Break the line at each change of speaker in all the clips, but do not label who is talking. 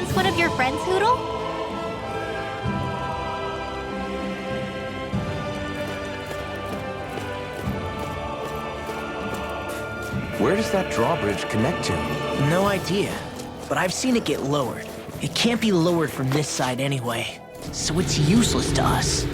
once one of your friends, Hoodle?
Where does that drawbridge connect to?
No idea, but I've seen it get lowered. It can't be lowered from this side anyway, so it's useless to us.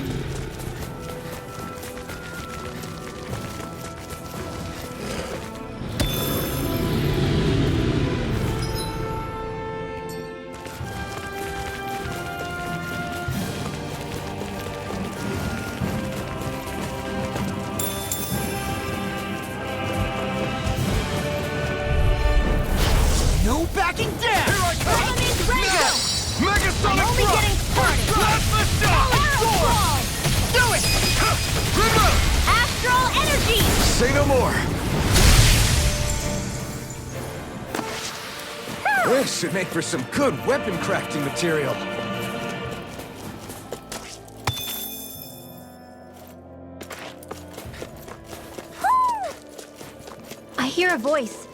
No backing down! Here I come!
Enemy's ready!
Now! Megasonic
I'm only
thrust!
getting started!
Plasma shot!
Arrow ball!
Do it! Remote!
Astral energy!
Say no more. This should make for some good weapon crafting material.
I hear a voice.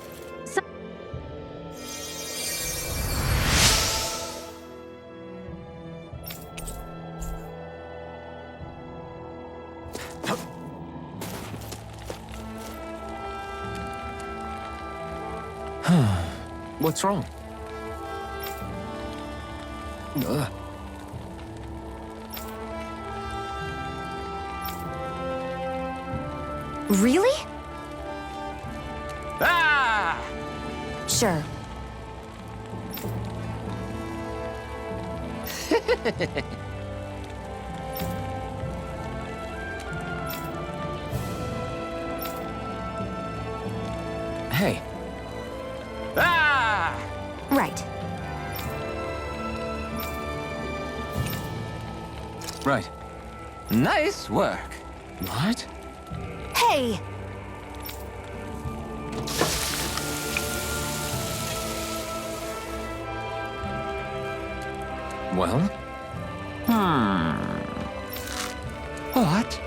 What's wrong?
Really?
Ah!
Sure.
Hey,
Ah!
Right.
right.
Nice work.
What?
Hey!
Well?
What?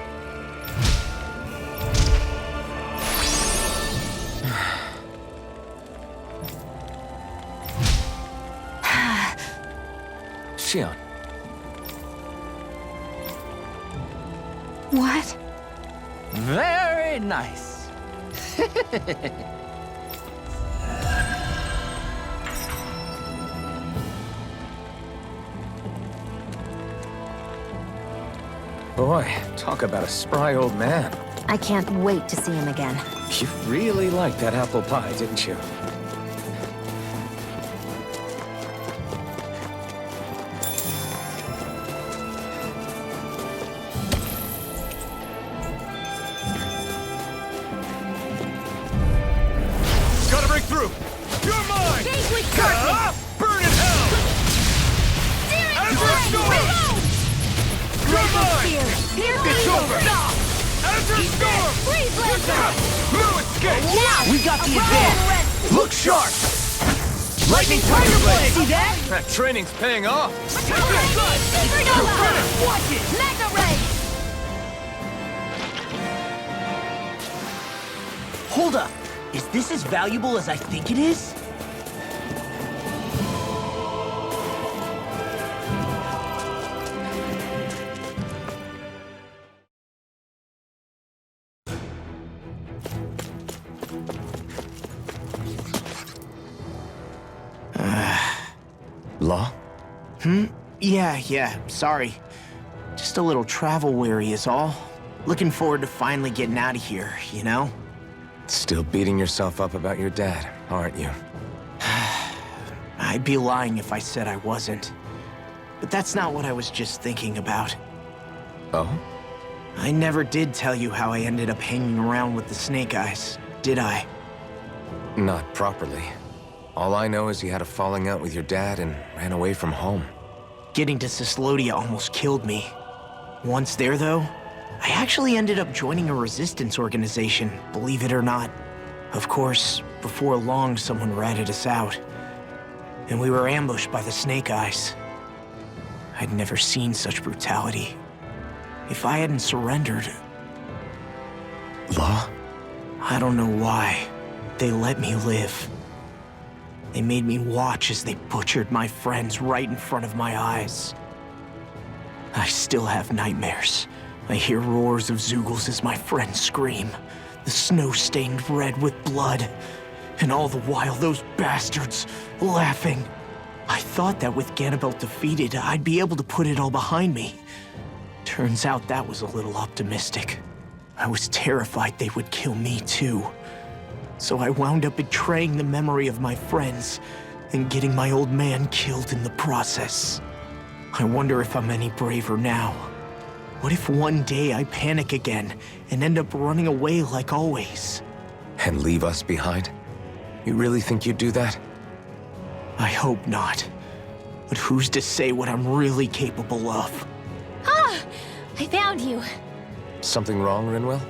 Shion.
What?
Very nice.
Boy, talk about a spry old man.
I can't wait to see him again.
You really liked that apple pie, didn't you?
Gotta break through. You're mine.
Gateway charging!
Burn in hell.
Searing
Azure
flame!
Storm!
Reload!
You're mine.
Spear! Here
It's
we
over.
go!
Azure Storm.
Freeze laser!
No escape.
Now!
We got the advance!
Look sharp.
Lightning Tiger Blade! See that?
That training's paying off.
Supernova! Watch it! Mega Ray!
Hold up. Is this as valuable as I think it is?
Law?
Yeah, sorry. Just a little travel weary is all. Looking forward to finally getting out of here, you know?
Still beating yourself up about your dad, aren't you?
I'd be lying if I said I wasn't. But that's not what I was just thinking about.
Oh?
I never did tell you how I ended up hanging around with the Snake Eyes, did I?
Not properly. All I know is you had a falling out with your dad and ran away from home.
Getting to Cyslodia almost killed me. Once there, though, I actually ended up joining a resistance organization, believe it or not. Of course, before long, someone ratted us out. And we were ambushed by the Snake Eyes. I'd never seen such brutality. If I hadn't surrendered,
Law?
I don't know why. They let me live. They made me watch as they butchered my friends right in front of my eyes. I still have nightmares. I hear roars of Zeugles as my friends scream, the snow stained red with blood, and all the while those bastards laughing. I thought that with Ganabelt defeated, I'd be able to put it all behind me. Turns out that was a little optimistic. I was terrified they would kill me too. So I wound up betraying the memory of my friends and getting my old man killed in the process. I wonder if I'm any braver now. What if one day I panic again and end up running away like always?
And leave us behind? You really think you'd do that?
I hope not. But who's to say what I'm really capable of?
Ah! I found you.
Something wrong, Rinwell?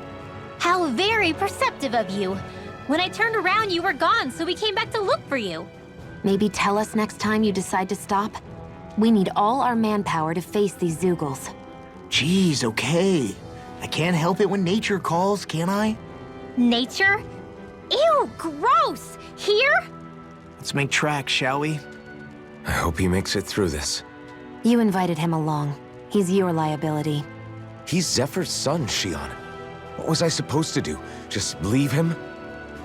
How very perceptive of you. When I turned around, you were gone, so we came back to look for you.
Maybe tell us next time you decide to stop? We need all our manpower to face these Zeugles.
Geez, okay. I can't help it when nature calls, can I?
Nature? Ew, gross! Here?
Let's make tracks, shall we?
I hope he makes it through this.
You invited him along. He's your liability.
He's Zephyr's son, Shion. What was I supposed to do? Just leave him?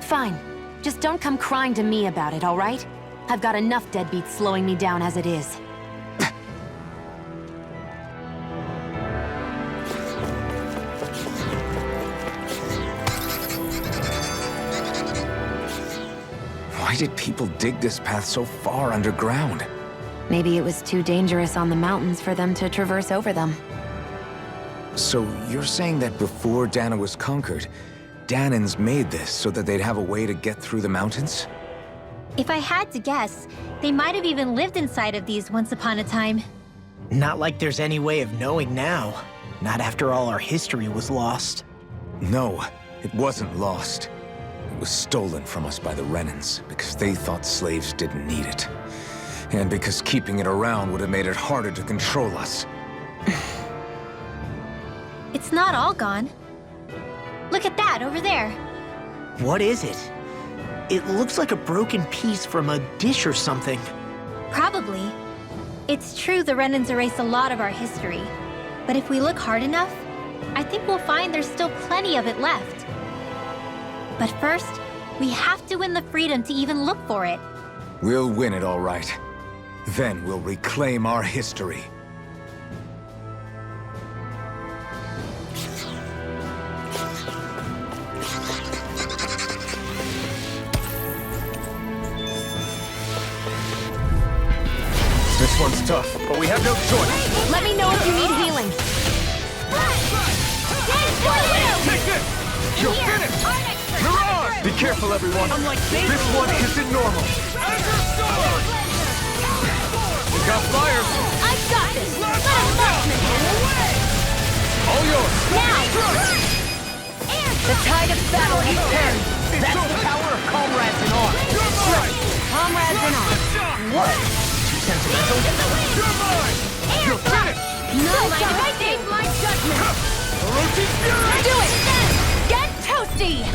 Fine. Just don't come crying to me about it, all right? I've got enough deadbeats slowing me down as it is.
Why did people dig this path so far underground?
Maybe it was too dangerous on the mountains for them to traverse over them.
So you're saying that before Dana was conquered, Danans made this so that they'd have a way to get through the mountains?
If I had to guess, they might have even lived inside of these once upon a time.
Not like there's any way of knowing now. Not after all our history was lost.
No, it wasn't lost. It was stolen from us by the Renans because they thought slaves didn't need it. And because keeping it around would have made it harder to control us.
It's not all gone. Look at that over there.
What is it? It looks like a broken piece from a dish or something.
Probably. It's true the Renans erased a lot of our history. But if we look hard enough, I think we'll find there's still plenty of it left. But first, we have to win the freedom to even look for it.
We'll win it all right. Then we'll reclaim our history. This one's tough, but we have no choice.
Let me know if you need healing.
Take this! You're finished! Mirage! Be careful, everyone. This one isn't normal. We got fires.
I've got this! Let him marksman!
All yours.
Now! The tide of battle has turned!
That's the power of comrades in arms.
Comrades in arms.
What? Too sentimental?
You're mine. You're finished.
No, I gave my judgment!
Orochi Fury!
Do it! Get toasty!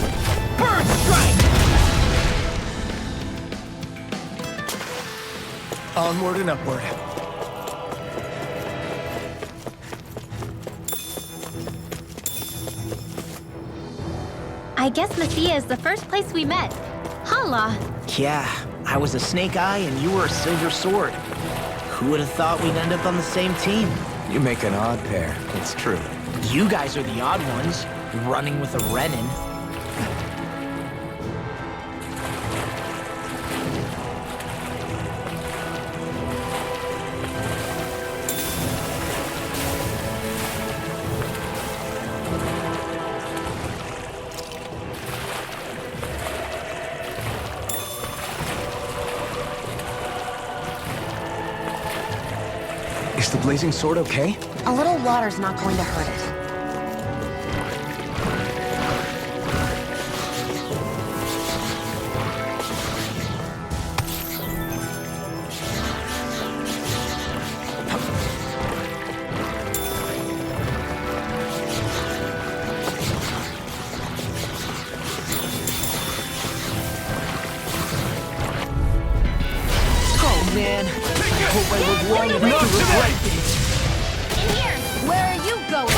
Bird strike!
Onward and upward.
I guess Methia is the first place we met. Hala.
Yeah, I was a snake eye and you were a silver sword. Who would have thought we'd end up on the same team?
You make an odd pair, it's true.
You guys are the odd ones, running with a Renin.
Is the blazing sword okay?
A little water's not going to hurt it.
Hope I live long enough to regret this.
In here! Where are you going?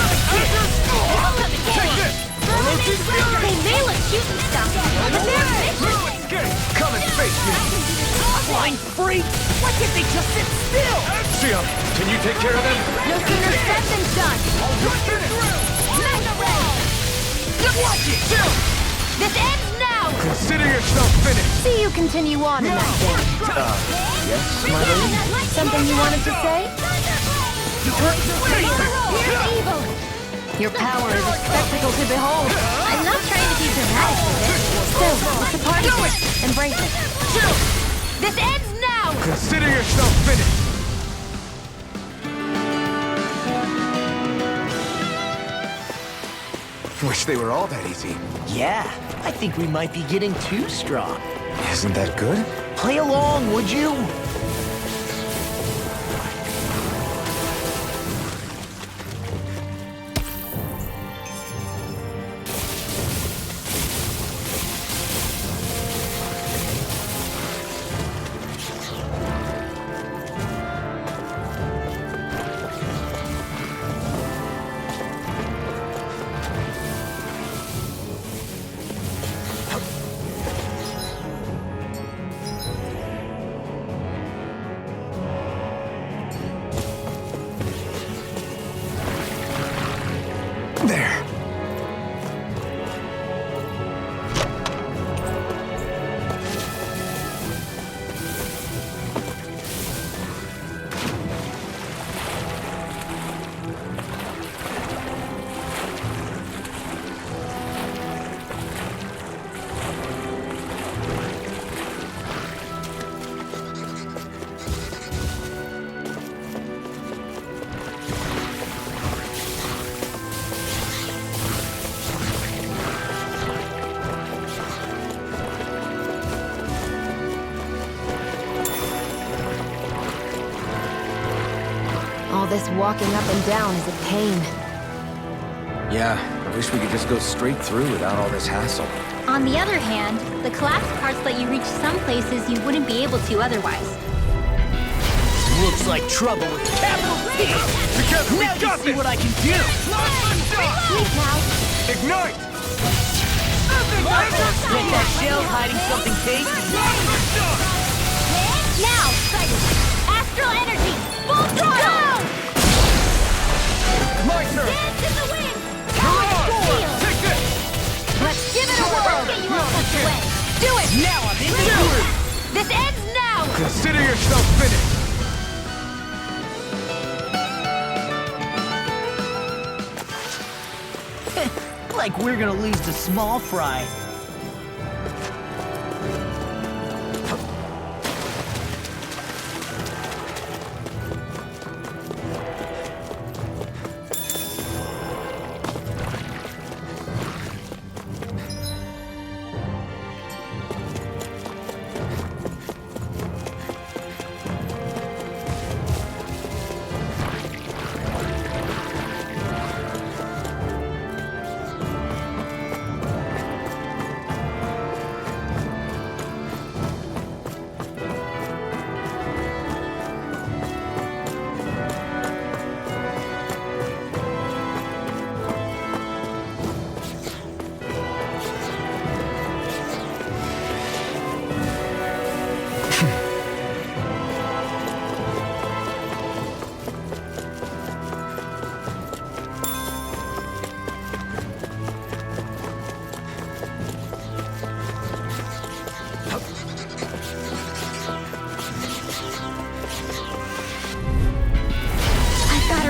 They may look cute and stuff, but they're vicious!
Come and face me!
Flying freak! Why can't they just sit still?
Xion, can you take care of them?
No sooner said than done! Mega Ray!
Watch it!
This ends now!
Consider yourself finished!
See you continue on in that vein.
Yes, my lady?
Something you wanted to say?
Here's evil!
Your power is a spectacle to behold.
I'm not trying to be dramatic with it.
Still, it's a part of it. Embrace it.
This ends now!
Consider yourself finished! Wish they were all that easy.
Yeah, I think we might be getting too strong.
Isn't that good?
Play along, would you?
There.
All this walking up and down is a pain.
Yeah, I wish we could just go straight through without all this hassle.
On the other hand, the collapsed parts let you reach some places you wouldn't be able to otherwise.
Looks like trouble with capital T.
Together, we
Now you
got
see
this!
what I can do.
Sweet now!
Ignite!
Think that shell's hiding something tasty.
Now! Astral energy! Full throttle!
My turn!
Dance in the wind!
Hurrah! Take this!
Let's give it a whirl! Get you all such away! Do it!
Now I'm in the groove.
This ends now!
Consider yourself finished!
Like we're gonna lose to small fry.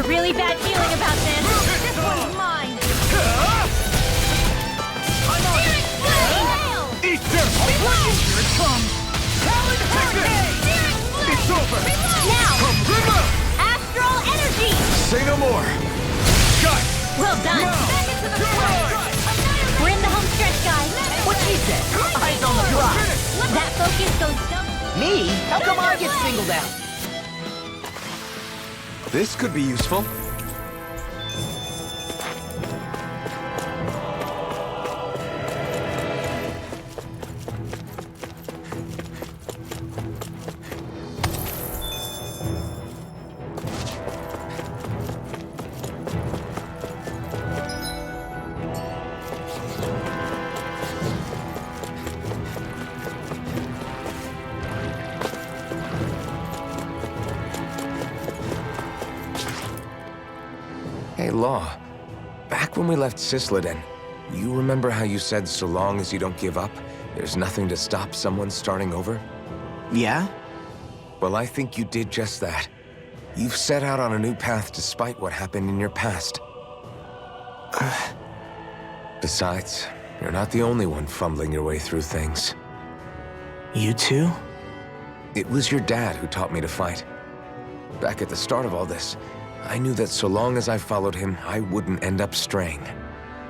Really bad feeling about this. This one's mine.
I'm on it.
Eat them!
Here it comes. Talon Hurricane!
It's over!
Now,
Come on!
astral energy.
Say no more! Got it!
Well done. Back into the fray. We're in the home stretch, guys.
What she said? Eyes on the prize.
That focus goes double.
Me? How come I get singled out?
This could be useful. Hey, Law. Back when we left Cisleden, you remember how you said so long as you don't give up, there's nothing to stop someone starting over?
Yeah?
Well, I think you did just that. You've set out on a new path despite what happened in your past. Besides, you're not the only one fumbling your way through things.
You too?
It was your dad who taught me to fight. Back at the start of all this, I knew that so long as I followed him, I wouldn't end up straying.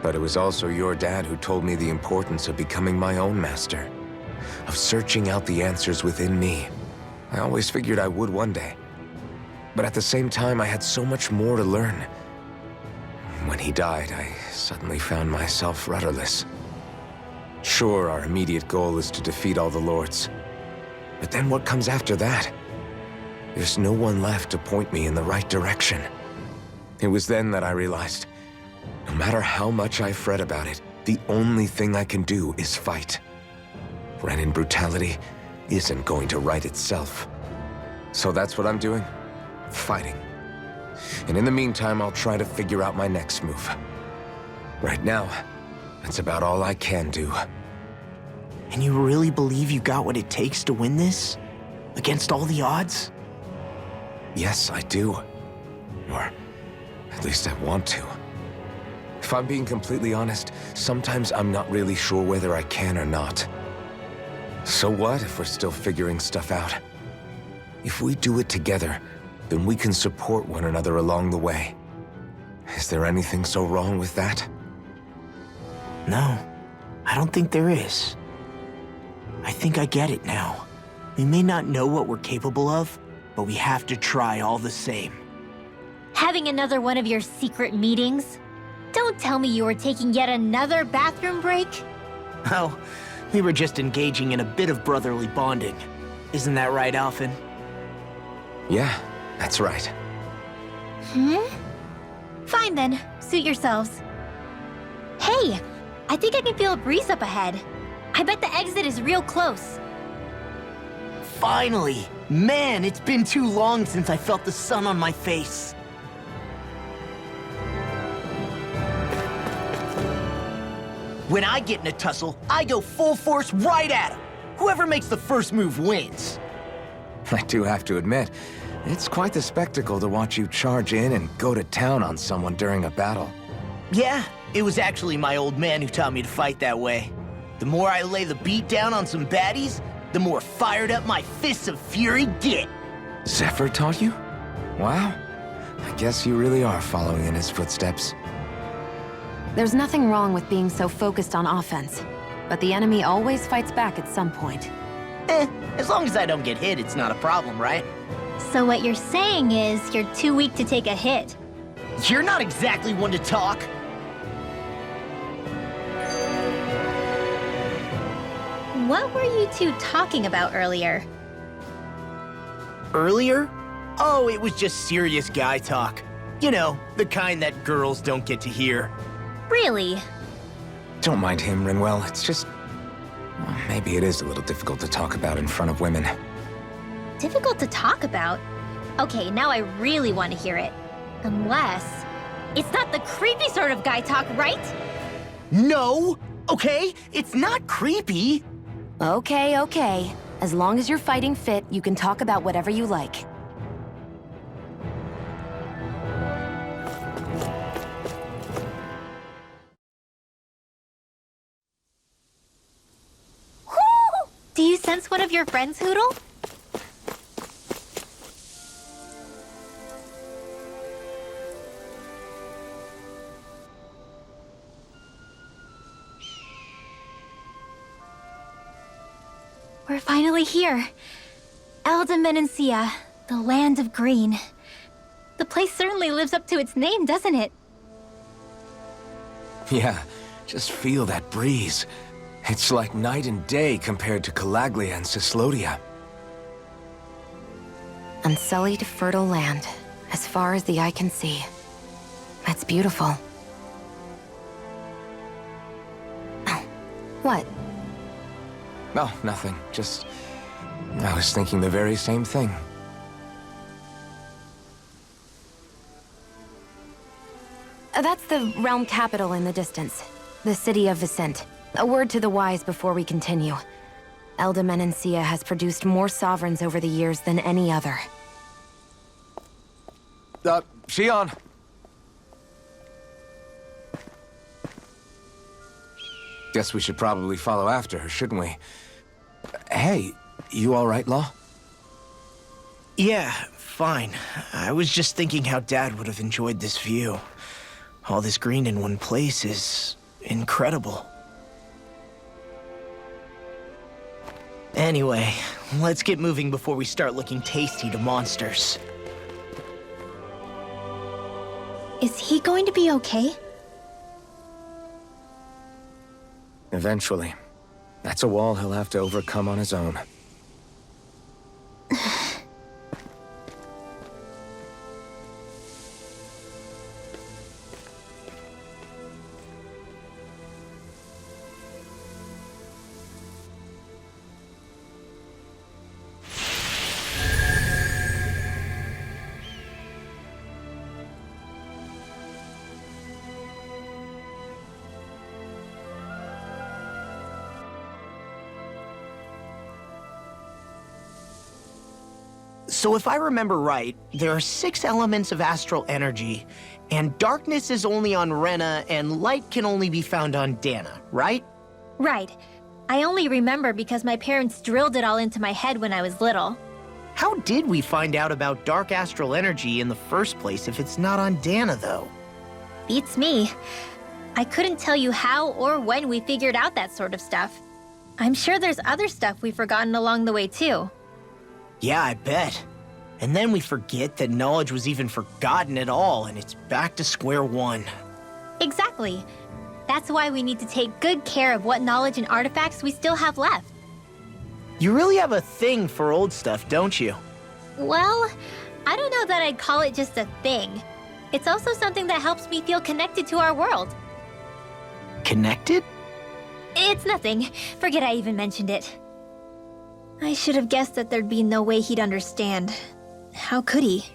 But it was also your dad who told me the importance of becoming my own master, of searching out the answers within me. I always figured I would one day. But at the same time, I had so much more to learn. When he died, I suddenly found myself rudderless. Sure, our immediate goal is to defeat all the lords. But then what comes after that? There's no one left to point me in the right direction. It was then that I realized, no matter how much I fret about it, the only thing I can do is fight. Renin brutality isn't going to right itself. So that's what I'm doing. Fighting. And in the meantime, I'll try to figure out my next move. Right now, that's about all I can do.
And you really believe you got what it takes to win this? Against all the odds?
Yes, I do. Or at least I want to. If I'm being completely honest, sometimes I'm not really sure whether I can or not. So what if we're still figuring stuff out? If we do it together, then we can support one another along the way. Is there anything so wrong with that?
No, I don't think there is. I think I get it now. We may not know what we're capable of, but we have to try all the same.
Having another one of your secret meetings? Don't tell me you were taking yet another bathroom break?
Oh, we were just engaging in a bit of brotherly bonding. Isn't that right, Alphen?
Yeah, that's right.
Fine then, suit yourselves. Hey, I think I can feel a breeze up ahead. I bet the exit is real close.
Finally! Man, it's been too long since I felt the sun on my face. When I get in a tussle, I go full force right at him. Whoever makes the first move wins.
I do have to admit, it's quite the spectacle to watch you charge in and go to town on someone during a battle.
Yeah, it was actually my old man who taught me to fight that way. The more I lay the beat down on some baddies, the more fired up my fists of fury get.
Zephyr taught you? Wow. I guess you really are following in his footsteps.
There's nothing wrong with being so focused on offense, but the enemy always fights back at some point.
As long as I don't get hit, it's not a problem, right?
So what you're saying is you're too weak to take a hit.
You're not exactly one to talk.
What were you two talking about earlier?
Earlier? Oh, it was just serious guy talk. You know, the kind that girls don't get to hear.
Really?
Don't mind him, Rinwell. It's just... well, maybe it is a little difficult to talk about in front of women.
Difficult to talk about? Okay, now I really want to hear it. Unless... it's not the creepy sort of guy talk, right?
No! Okay, it's not creepy.
Okay, okay. As long as you're fighting fit, you can talk about whatever you like.
Do you sense one of your friends, Hoodle? We're finally here. Elda the land of green. The place certainly lives up to its name, doesn't it?
Yeah, just feel that breeze. It's like night and day compared to Calaglia and Cyslodia.
Unsullied, fertile land, as far as the eye can see. That's beautiful. Oh, what?
Oh, nothing. Just... I was thinking the very same thing.
That's the realm capital in the distance. The city of Vicent. A word to the wise before we continue. Elda has produced more sovereigns over the years than any other.
Shion! Guess we should probably follow after her, shouldn't we? Hey, you alright, Law?
Yeah, fine. I was just thinking how Dad would have enjoyed this view. All this green in one place is incredible. Anyway, let's get moving before we start looking tasty to monsters.
Is he going to be okay?
Eventually. That's a wall he'll have to overcome on his own.
So if I remember right, there are 6 elements of astral energy, and darkness is only on Rena, and light can only be found on Dana, right?
Right. I only remember because my parents drilled it all into my head when I was little.
How did we find out about dark astral energy in the first place if it's not on Dana, though?
Beats me. I couldn't tell you how or when we figured out that sort of stuff. I'm sure there's other stuff we've forgotten along the way, too.
Yeah, I bet. And then we forget that knowledge was even forgotten at all, and it's back to square one.
Exactly. That's why we need to take good care of what knowledge and artifacts we still have left.
You really have a thing for old stuff, don't you?
Well, I don't know that I'd call it just a thing. It's also something that helps me feel connected to our world.
Connected?
It's nothing. Forget I even mentioned it. I should have guessed that there'd be no way he'd understand. How could he?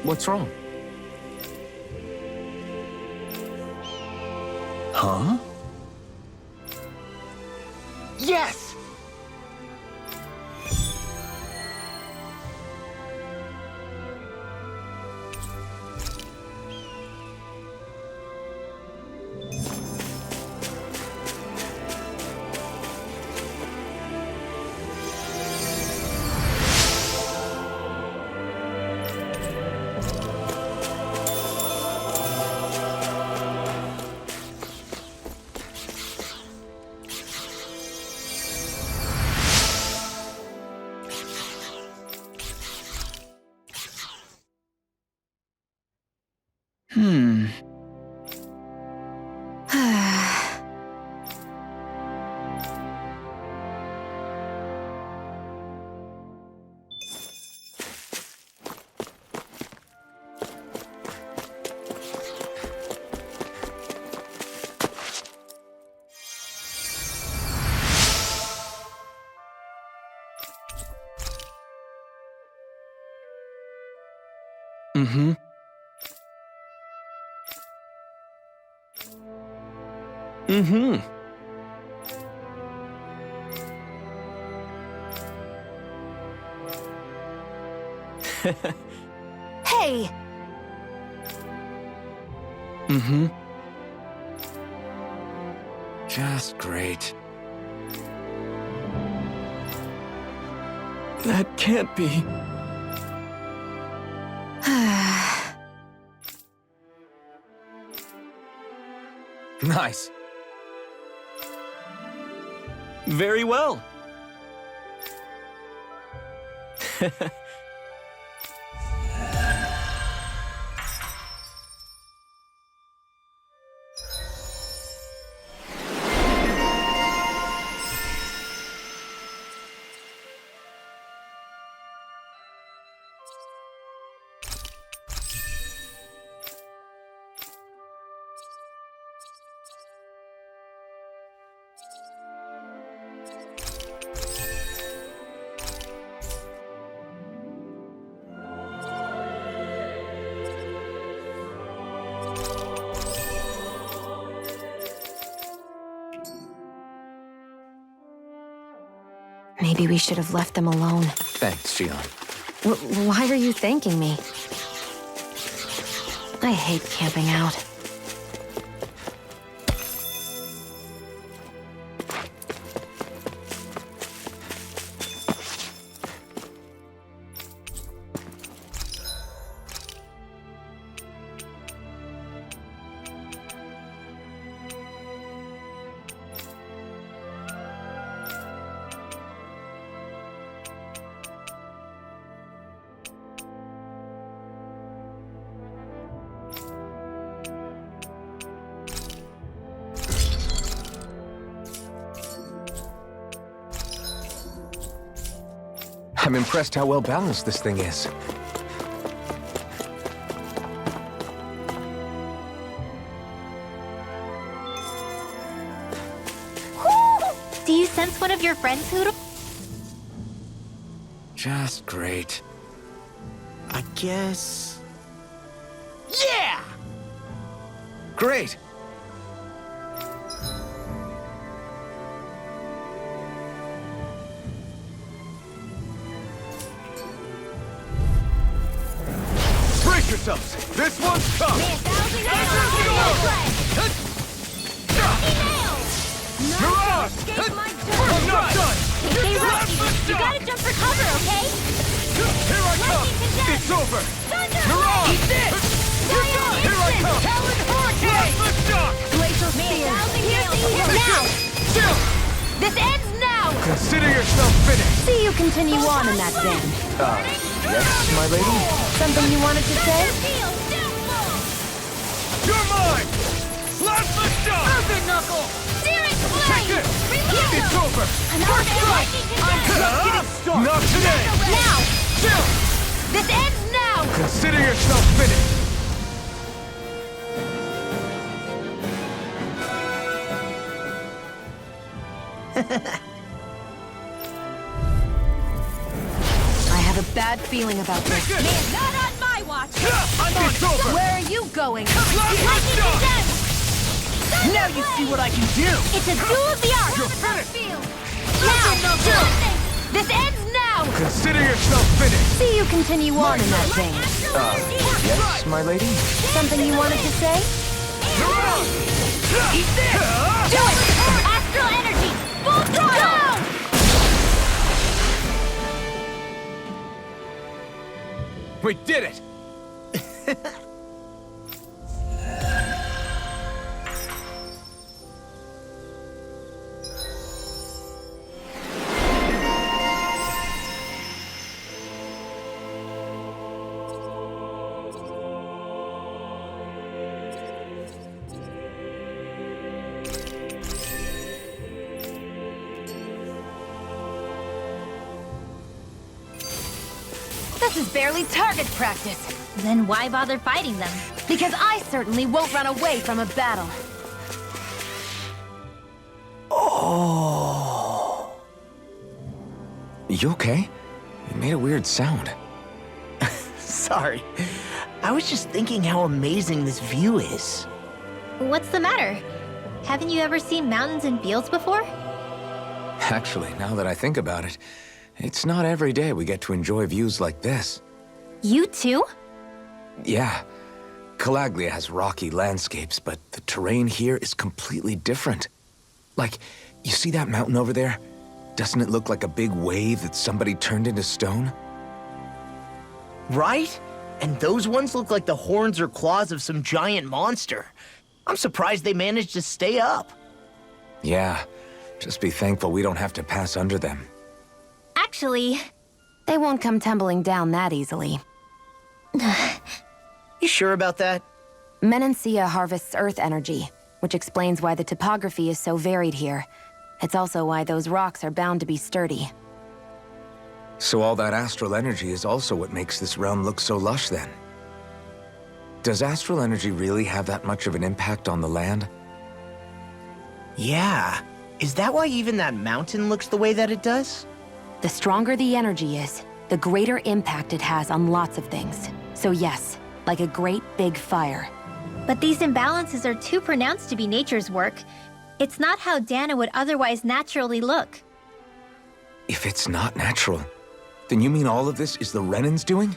What's wrong? Huh?
Yes!
Mm-hmm. Mm-hmm.
Hey!
Mm-hmm. Just great. That can't be. Nice. Very well.
Maybe we should have left them alone.
Thanks, Shion.
Why are you thanking me? I hate camping out.
I'm impressed how well balanced this thing is.
Do you sense one of your friends, Hoodle?
Just great.
I guess...
Yeah!
Great!
Brace yourselves! This one's tough! Mirage! I'm not done!
Stay right. You gotta jump for cover, okay?
Here I come! It's over! Mirage!
Eat this!
You're done! Here I come!
Talon Hurricane!
Plasma shock!
Glacial Spear! Now!
Chill!
This ends now!
Consider yourself finished!
See you continue on in that vein.
Yes, my lady?
Something you wanted to say?
You're mine! Plasma shock!
Urban Knuckle! Searing
Take
Blade!
it! It's over!
First strike!
I'm just getting started! Not today!
Now!
Chill!
This ends now!
Consider yourself finished!
I have a bad feeling about this.
Take it!
Not on my watch!
It's over!
Where are you going?
Plasma shock!
Now you see what I can do!
It's a duel of the arts!
You're finished!
Now! This ends now!
Consider yourself finished!
See you continue on in that vein.
Yes, my lady?
Something you wanted to say?
Eat this! Do it! Astral energy! Full throttle!
We did it!
This is barely target practice.
Then why bother fighting them?
Because I certainly won't run away from a battle.
You okay? You made a weird sound.
Sorry. I was just thinking how amazing this view is.
What's the matter? Haven't you ever seen mountains and fields before?
Actually, now that I think about it, it's not every day we get to enjoy views like this.
You too?
Yeah. Calaglia has rocky landscapes, but the terrain here is completely different. Like, you see that mountain over there? Doesn't it look like a big wave that somebody turned into stone?
Right? And those ones look like the horns or claws of some giant monster. I'm surprised they managed to stay up.
Yeah. Just be thankful we don't have to pass under them.
Actually,
They won't come tumbling down that easily.
You sure about that?
Menancia harvests earth energy, which explains why the topography is so varied here. It's also why those rocks are bound to be sturdy.
So all that astral energy is also what makes this realm look so lush then. Does astral energy really have that much of an impact on the land?
Yeah. Is that why even that mountain looks the way that it does?
The stronger the energy is, the greater impact it has on lots of things. So yes, like a great big fire.
but these imbalances are too pronounced to be nature's work. It's not how Dana would otherwise naturally look.
If it's not natural, then you mean all of this is the Renan's doing?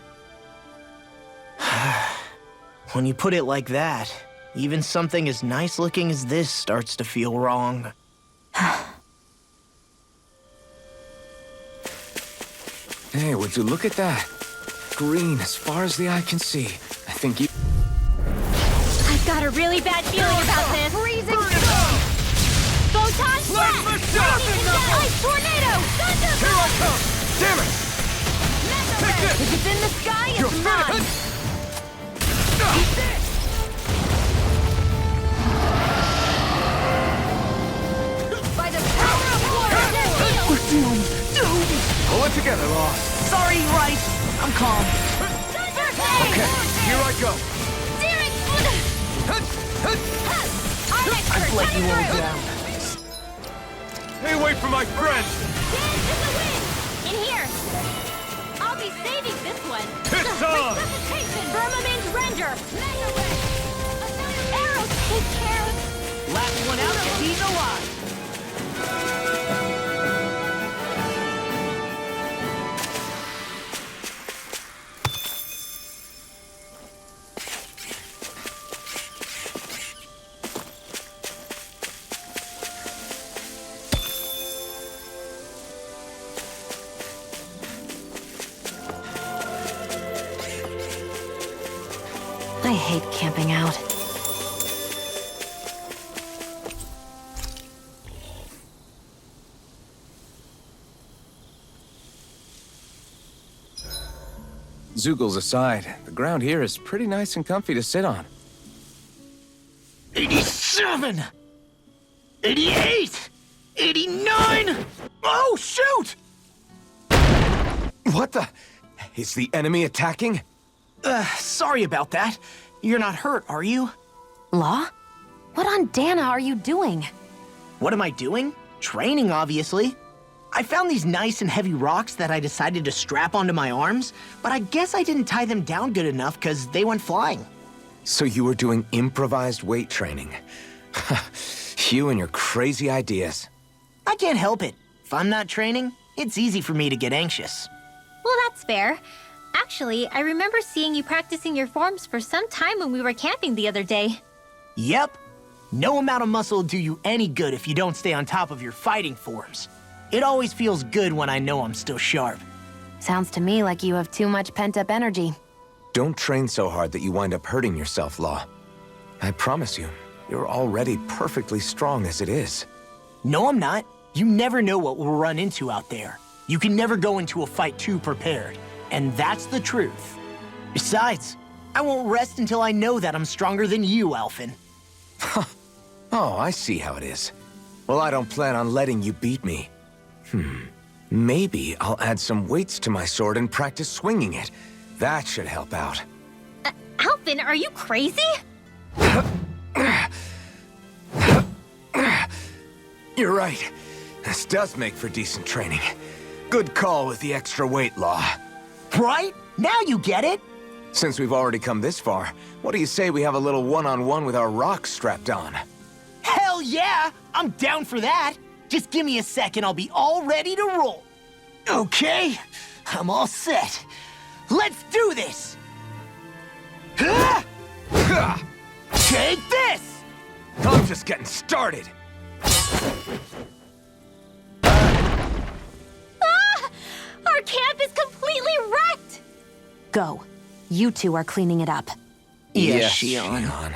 When you put it like that, even something as nice looking as this starts to feel wrong.
Hey, would you look at that? Green as far as the eye can see. I think you...
I've got a really bad feeling about this. Freezing storm! Photon blast! Ice tornado! Thunder!
Here I come!
Damn it!
If it's in the sky, it's mine! By the power of water!
We're doomed! Doomed!
Pull it together, Law.
Sorry, right. I'm calm.
Okay, here I go.
I've let you all down.
Stay away from my friend!
In here! I'll be saving this one!
Kisara!
Resuscitation! Firmament render! Arrows take care of...
Last one out and he's alive.
I hate camping out.
Zoogles aside, the ground here is pretty nice and comfy to sit on.
87! 88! 89! Oh, shoot!
What the? Is the enemy attacking?
Sorry about that. You're not hurt, are you?
Law? What on Dana are you doing?
What am I doing? Training, obviously. I found these nice and heavy rocks that I decided to strap onto my arms, but I guess I didn't tie them down good enough because they went flying.
So you were doing improvised weight training. You and your crazy ideas.
I can't help it. If I'm not training, it's easy for me to get anxious.
Well, that's fair. Actually, I remember seeing you practicing your forms for some time when we were camping the other day.
Yep. No amount of muscle will do you any good if you don't stay on top of your fighting forms. It always feels good when I know I'm still sharp.
Sounds to me like you have too much pent-up energy.
Don't train so hard that you wind up hurting yourself, Law. I promise you, you're already perfectly strong as it is.
No, I'm not. You never know what we'll run into out there. You can never go into a fight too prepared. And that's the truth. Besides, I won't rest until I know that I'm stronger than you, Alphen.
Oh, I see how it is. Well, I don't plan on letting you beat me. Maybe I'll add some weights to my sword and practice swinging it. That should help out.
Alphen, are you crazy?
You're right. This does make for decent training. Good call with the extra weight, Law.
Right? Now you get it!
Since we've already come this far, what do you say we have a little one-on-one with our rocks strapped on?
Hell yeah! I'm down for that! Just give me a second, I'll be all ready to roll. Okay, I'm all set. Let's do this! Take this!
I'm just getting started.
Our camp is completely wrecked!
Go. You two are cleaning it up.
Yes, Shion.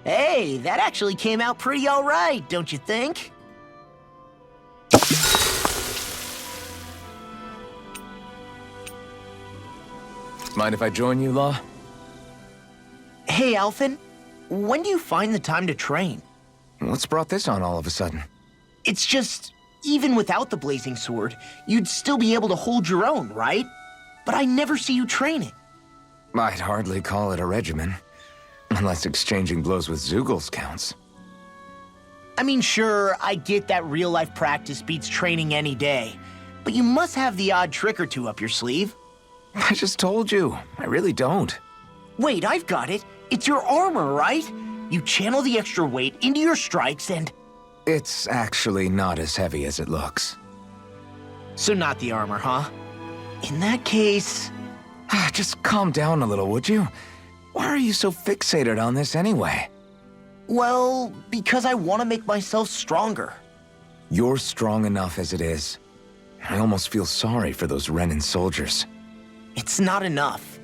Hey, that actually came out pretty all right, don't you think?
Mind if I join you, Law?
Hey, Alphen, when do you find the time to train?
What's brought this on all of a sudden?
It's just, even without the blazing sword, you'd still be able to hold your own, right? but I never see you train it.
I'd hardly call it a regimen. Unless exchanging blows with Zeugles counts.
I mean, sure, I get that real-life practice beats training any day, but you must have the odd trick or two up your sleeve.
I just told you, I really don't.
Wait, I've got it. It's your armor, right? You channel the extra weight into your strikes and...
It's actually not as heavy as it looks.
So not the armor, huh? In that case...
Just calm down a little, would you? Why are you so fixated on this anyway?
Well, because I want to make myself stronger.
You're strong enough as it is. I almost feel sorry for those Renin soldiers.
It's not enough.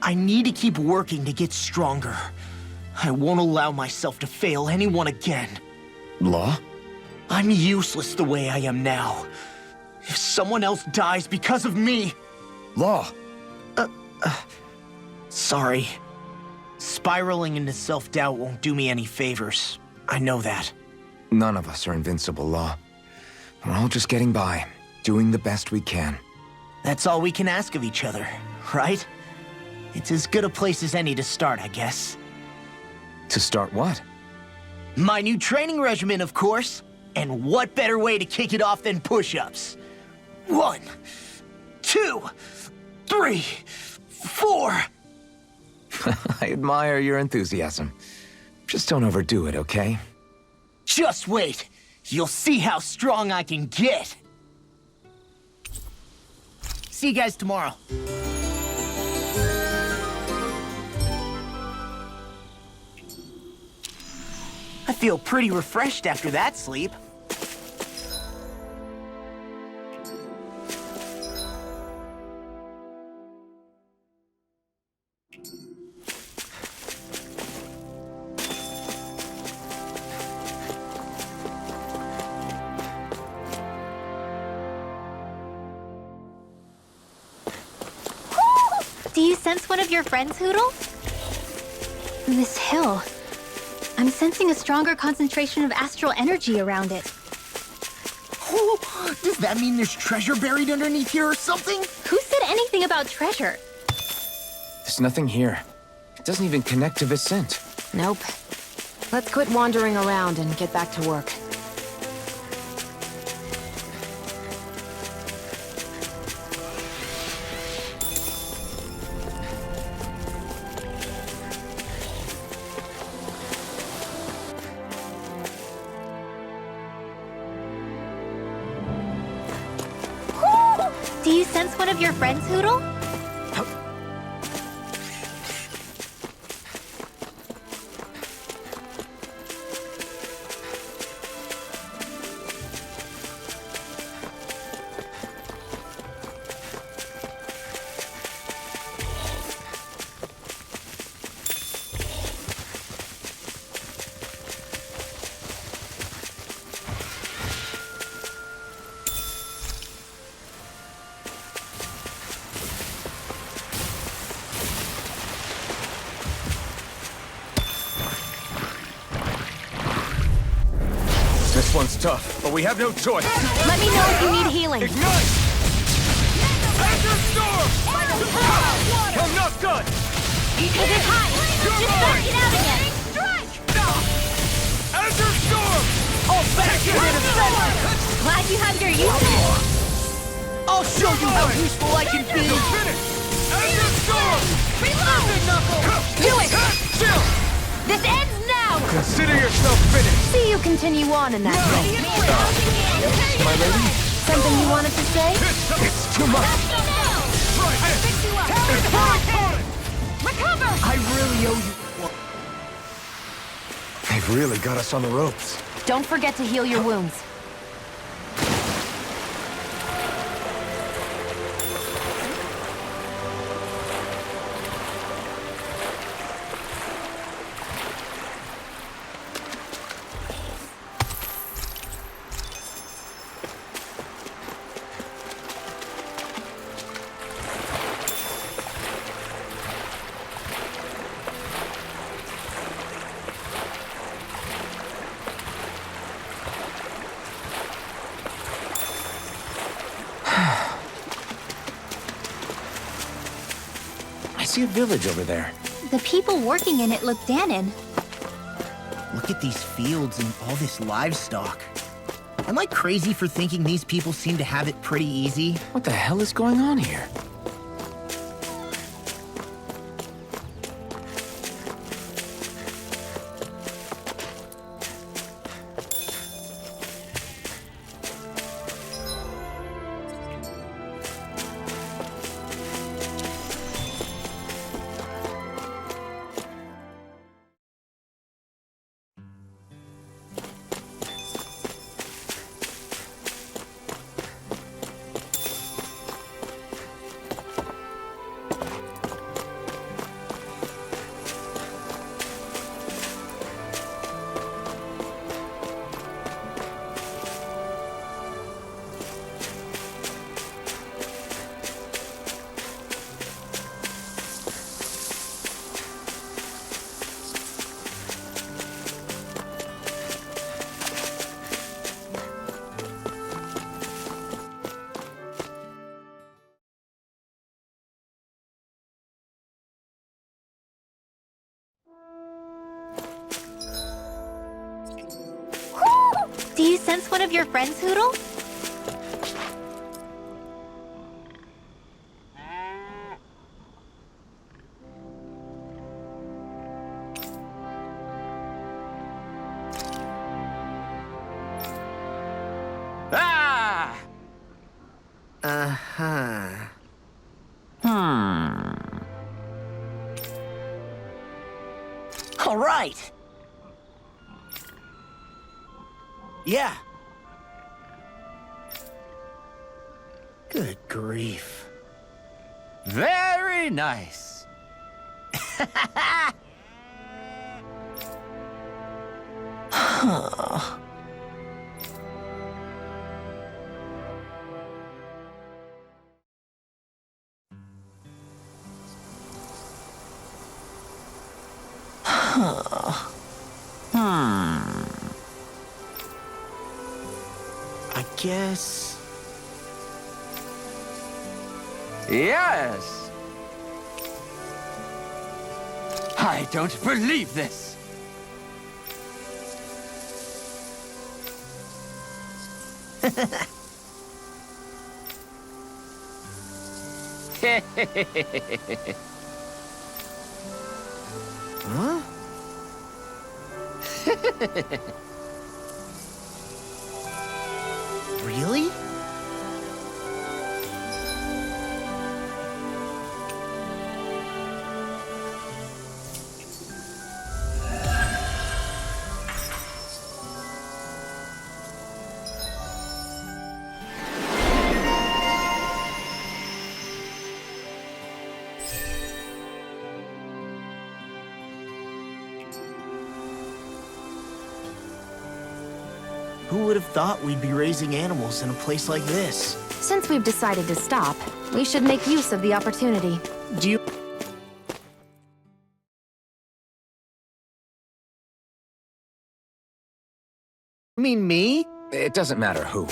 I need to keep working to get stronger. I won't allow myself to fail anyone again.
Law?
I'm useless the way I am now. If someone else dies because of me...
Law!
Sorry. Spiraling into self-doubt won't do me any favors. I know that.
None of us are invincible, Law. We're all just getting by, doing the best we can.
That's all we can ask of each other, right? It's as good a place as any to start, I guess.
To start what?
My new training regimen, of course. And what better way to kick it off than push-ups? 1, 2, 3, 4...
I admire your enthusiasm. Just don't overdo it, okay?
Just wait. You'll see how strong I can get. See you guys tomorrow. I feel pretty refreshed after that sleep.
Do you sense one of your friends, Hootle? This hill. I'm sensing a stronger concentration of astral energy around it.
Does that mean there's treasure buried underneath here or something?
Who said anything about treasure?
There's nothing here. It doesn't even connect to Vicent.
Nope. Let's quit wandering around and get back to work.
Do you sense one of your friends, Hootle?
This one's tough, but we have no choice.
Let me know if you need healing.
Ignite! Azure Storm! I'm not done!
Because it's high! Just back it out again! Strike!
Azure Storm!
I'll back you in a second!
Glad you have your uses!
I'll show you how useful I can be!
Finish! Azure Storm!
Reload! Do it!
Chill!
This ends now!
Consider yourself finished!
See you continue on in that way.
Yes, my lady?
Something you wanted to say?
It's too much!
Recover!
I really owe you... Well,
They've really got us on the ropes.
Don't forget to heal your wounds.
see a village over there.
The people working in it look Danon.
Look at these fields and all this livestock. Am I crazy for thinking these people seem to have it pretty easy?
What the hell is going on here?
Do you sense one of your friends, Hoodle?
Ah!
Uh-huh. All right. Yeah. Good grief.
Very nice.
I guess...
Yes. I don't believe this.
Huh? Really? Who would have thought we'd be raising animals in a place like this?
Since we've decided to stop, we should make use of the opportunity.
Do you... mean me?
It doesn't matter who.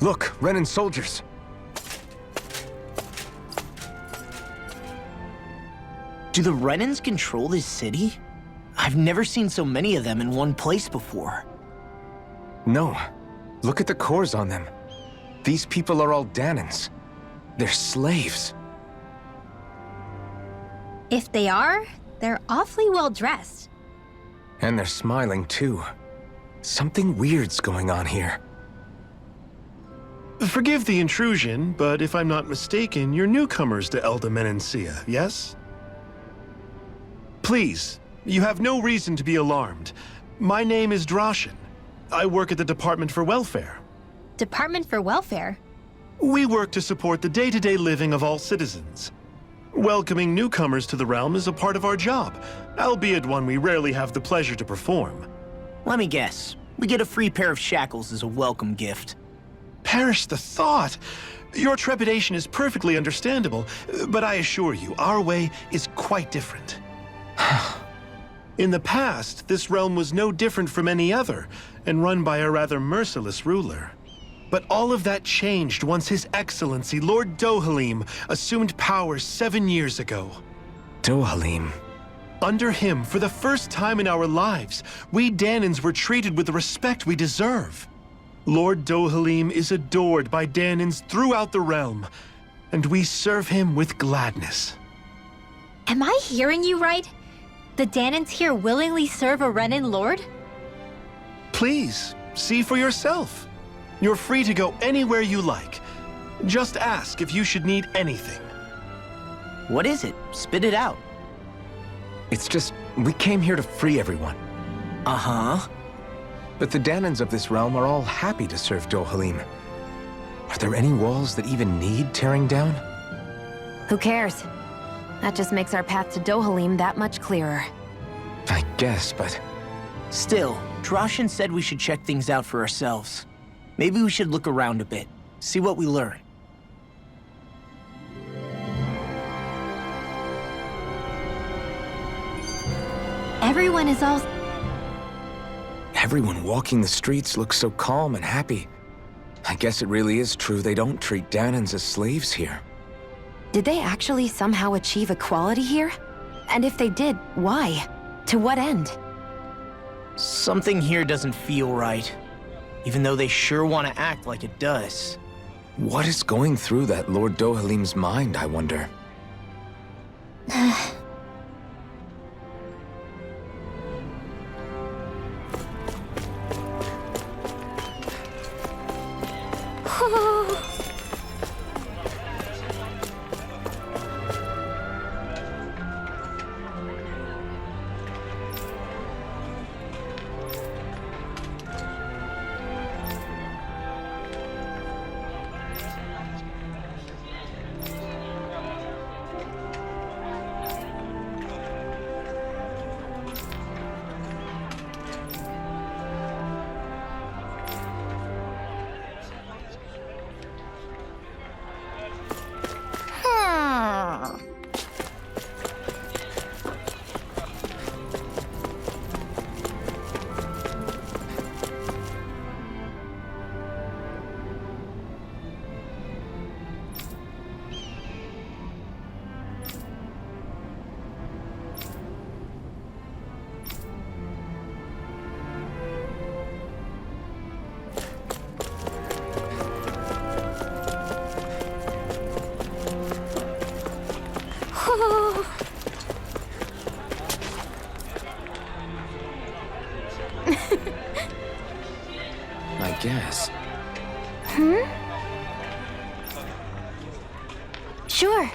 Look, Renan soldiers.
Do the Renans control this city? I've never seen so many of them in one place before.
No, Look at the cores on them. These people are all Danans. They're slaves.
If they are, they're awfully well dressed.
And they're smiling too. Something weird's going on here.
Forgive the intrusion, but if I'm not mistaken, you're newcomers to Elda Menencia, yes? Please, you have no reason to be alarmed. My name is Drashin. I work at the Department for Welfare.
Department for Welfare?
We work to support the day-to-day living of all citizens. Welcoming newcomers to the realm is a part of our job, albeit one we rarely have the pleasure to perform.
Let me guess. We get a free pair of shackles as a welcome gift.
Perish the thought! Your trepidation is perfectly understandable, but I assure you, our way is quite different. In the past, this realm was no different from any other, and run by a rather merciless ruler. But all of that changed once His Excellency, Lord Dohalim, assumed power 7 years ago.
Dohalim.
Under him, for the first time in our lives, we Danans were treated with the respect we deserve. Lord Dohalim is adored by Danans throughout the realm, and we serve him with gladness.
Am I hearing you right? The Danans here willingly serve a Renan lord?
Please, see for yourself. You're free to go anywhere you like. Just ask if you should need anything.
What is it? Spit it out.
It's just, we came here to free everyone.
Uh-huh.
But the Danans of this realm are all happy to serve Dohalim. Are there any walls that even need tearing down?
Who cares? That just makes our path to Dohalim that much clearer.
I guess, but...
Still, Drashin said we should check things out for ourselves. Maybe we should look around a bit, see what we learn.
Everyone is all...
Everyone walking the streets looks so calm and happy. I guess it really is true they don't treat Danans as slaves here.
Did they actually somehow achieve equality here? And if they did, why? To what end?
Something here doesn't feel right, even though they sure want to act like it does.
What is going through that Lord Dohalim's mind, I wonder? I guess.
Sure.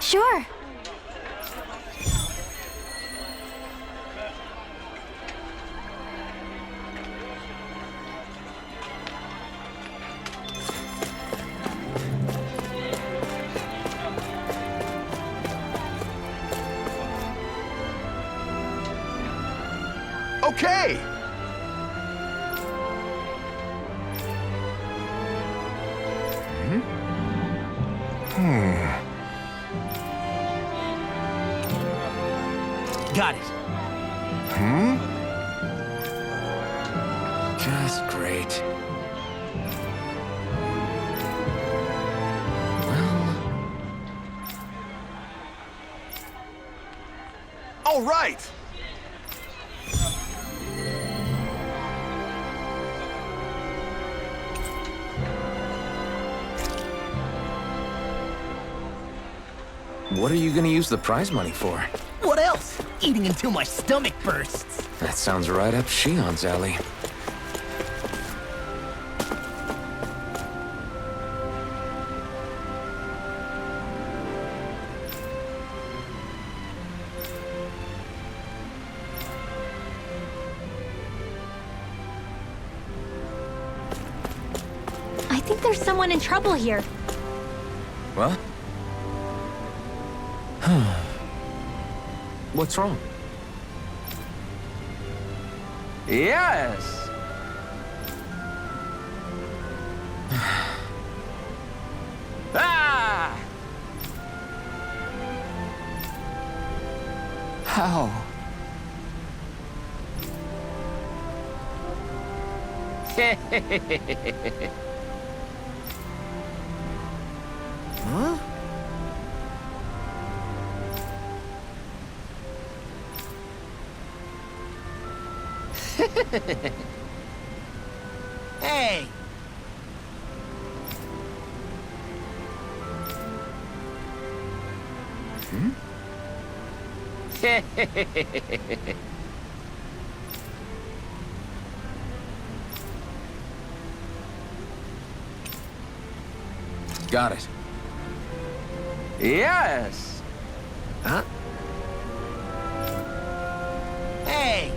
Sure.
Okay!
Got it.
Just great.
all right!
What are you gonna use the prize money for?
What else? Eating until my stomach bursts.
That sounds right up Shion's alley.
I think there's someone in trouble here.
What? What's wrong?
Yes! Ah! How?
Huh? Hey!
Got it.
Yes!
Huh? Hey!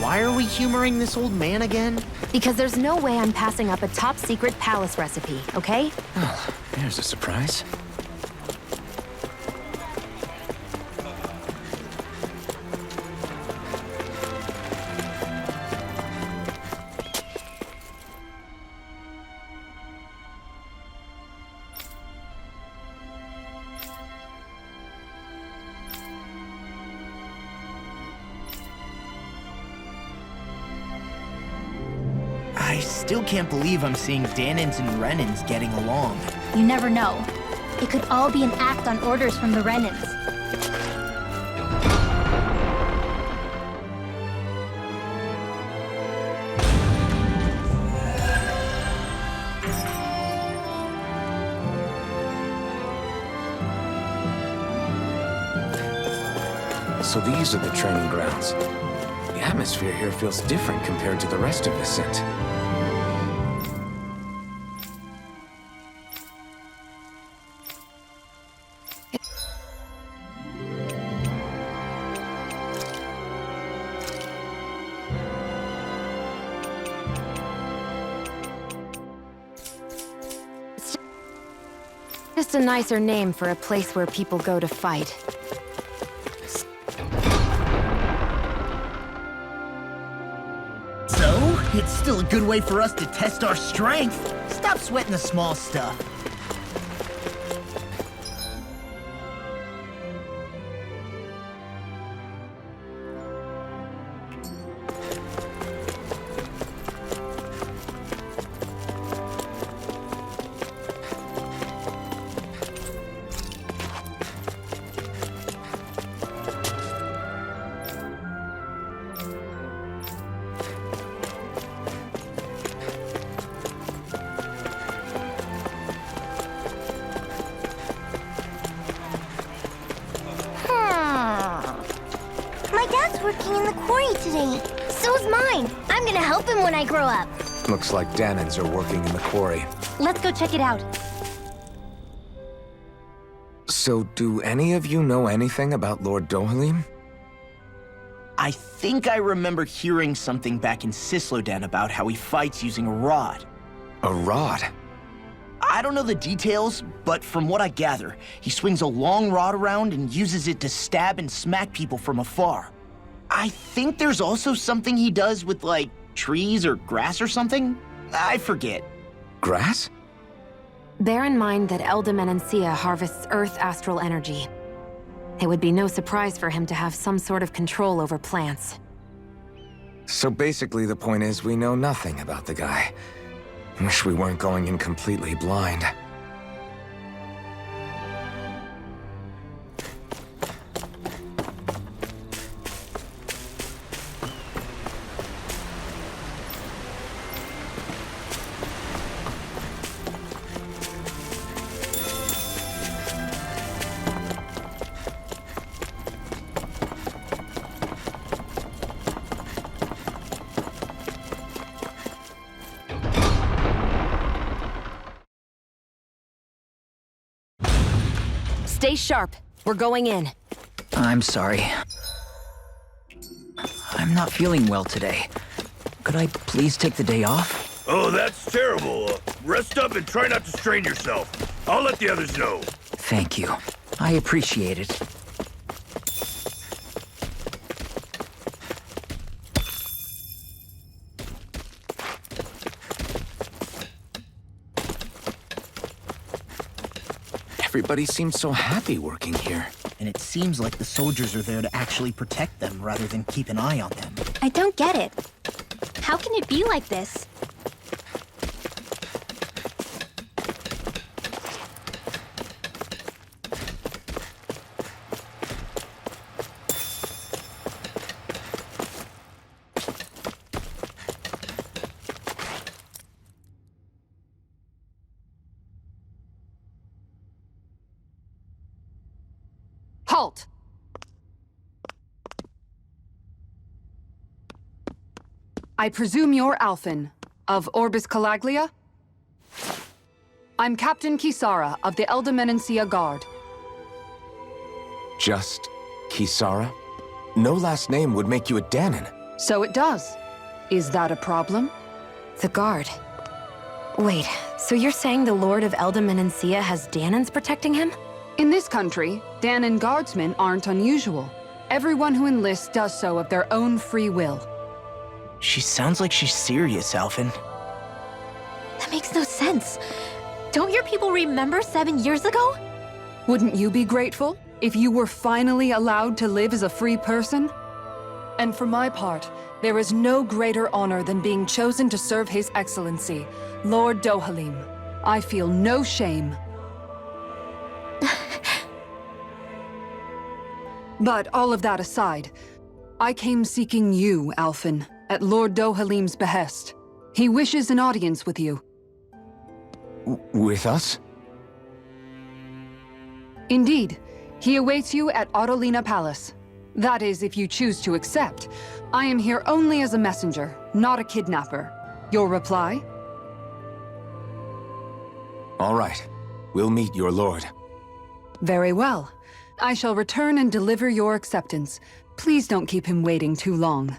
Why are we humoring this old man again?
Because there's no way I'm passing up a top-secret palace recipe, okay?
Oh, there's a surprise.
I still can't believe I'm seeing Danins and Renins getting along.
You never know. It could all be an act on orders from the Renins.
So these are the training grounds. The atmosphere here feels different compared to the rest of Ascent.
Just a nicer name for a place where people go to fight.
So, it's still a good way for us to test our strength. Stop sweating the small stuff.
My dad's working in the quarry today. So's mine. I'm gonna help him when I grow up.
Looks like Danins are working in the quarry.
Let's go check it out.
So, do any of you know anything about Lord Dohalim?
I think I remember hearing something back in Sislodan about how he fights using a rod.
A rod?
I don't know the details, but from what I gather, he swings a long rod around and uses it to stab and smack people from afar. I think there's also something he does with, like, trees or grass or something? I forget.
Grass?
Bear in mind that Menancia harvests Earth astral energy. It would be no surprise for him to have some sort of control over plants.
So basically the point is we know nothing about the guy. Wish we weren't going in completely blind.
Stay sharp. We're going in.
I'm sorry. I'm not feeling well today. Could I please take the day off?
Oh, that's terrible. Rest up and try not to strain yourself. I'll let the others know.
Thank you. I appreciate it.
Everybody seems so happy working here.
And it seems like the soldiers are there to actually protect them rather than keep an eye on them.
I don't get it. How can it be like this?
Halt! I presume you're Alphen, of Orbis Calaglia? I'm Captain Kisara of the Eldemenencia Guard.
Just Kisara? No last name would make you a Danon.
So it does. Is that a problem?
The guard. Wait, so you're saying the Lord of Eldemenencia has Danons protecting him?
In this country, Danon guardsmen aren't unusual. Everyone who enlists does so of their own free will.
She sounds like she's serious, Alphen.
That makes no sense. Don't your people remember 7 years ago?
Wouldn't you be grateful if you were finally allowed to live as a free person? And for my part, there is no greater honor than being chosen to serve His Excellency, Lord Dohalim. I feel no shame. But all of that aside, I came seeking you, Alphen, at Lord Dohalim's behest. He wishes an audience with you.
With us?
Indeed. He awaits you at Autolina Palace. That is, if you choose to accept. I am here only as a messenger, not a kidnapper. Your reply?
All right. We'll meet your lord.
Very well. I shall return and deliver your acceptance. Please don't keep him waiting too long.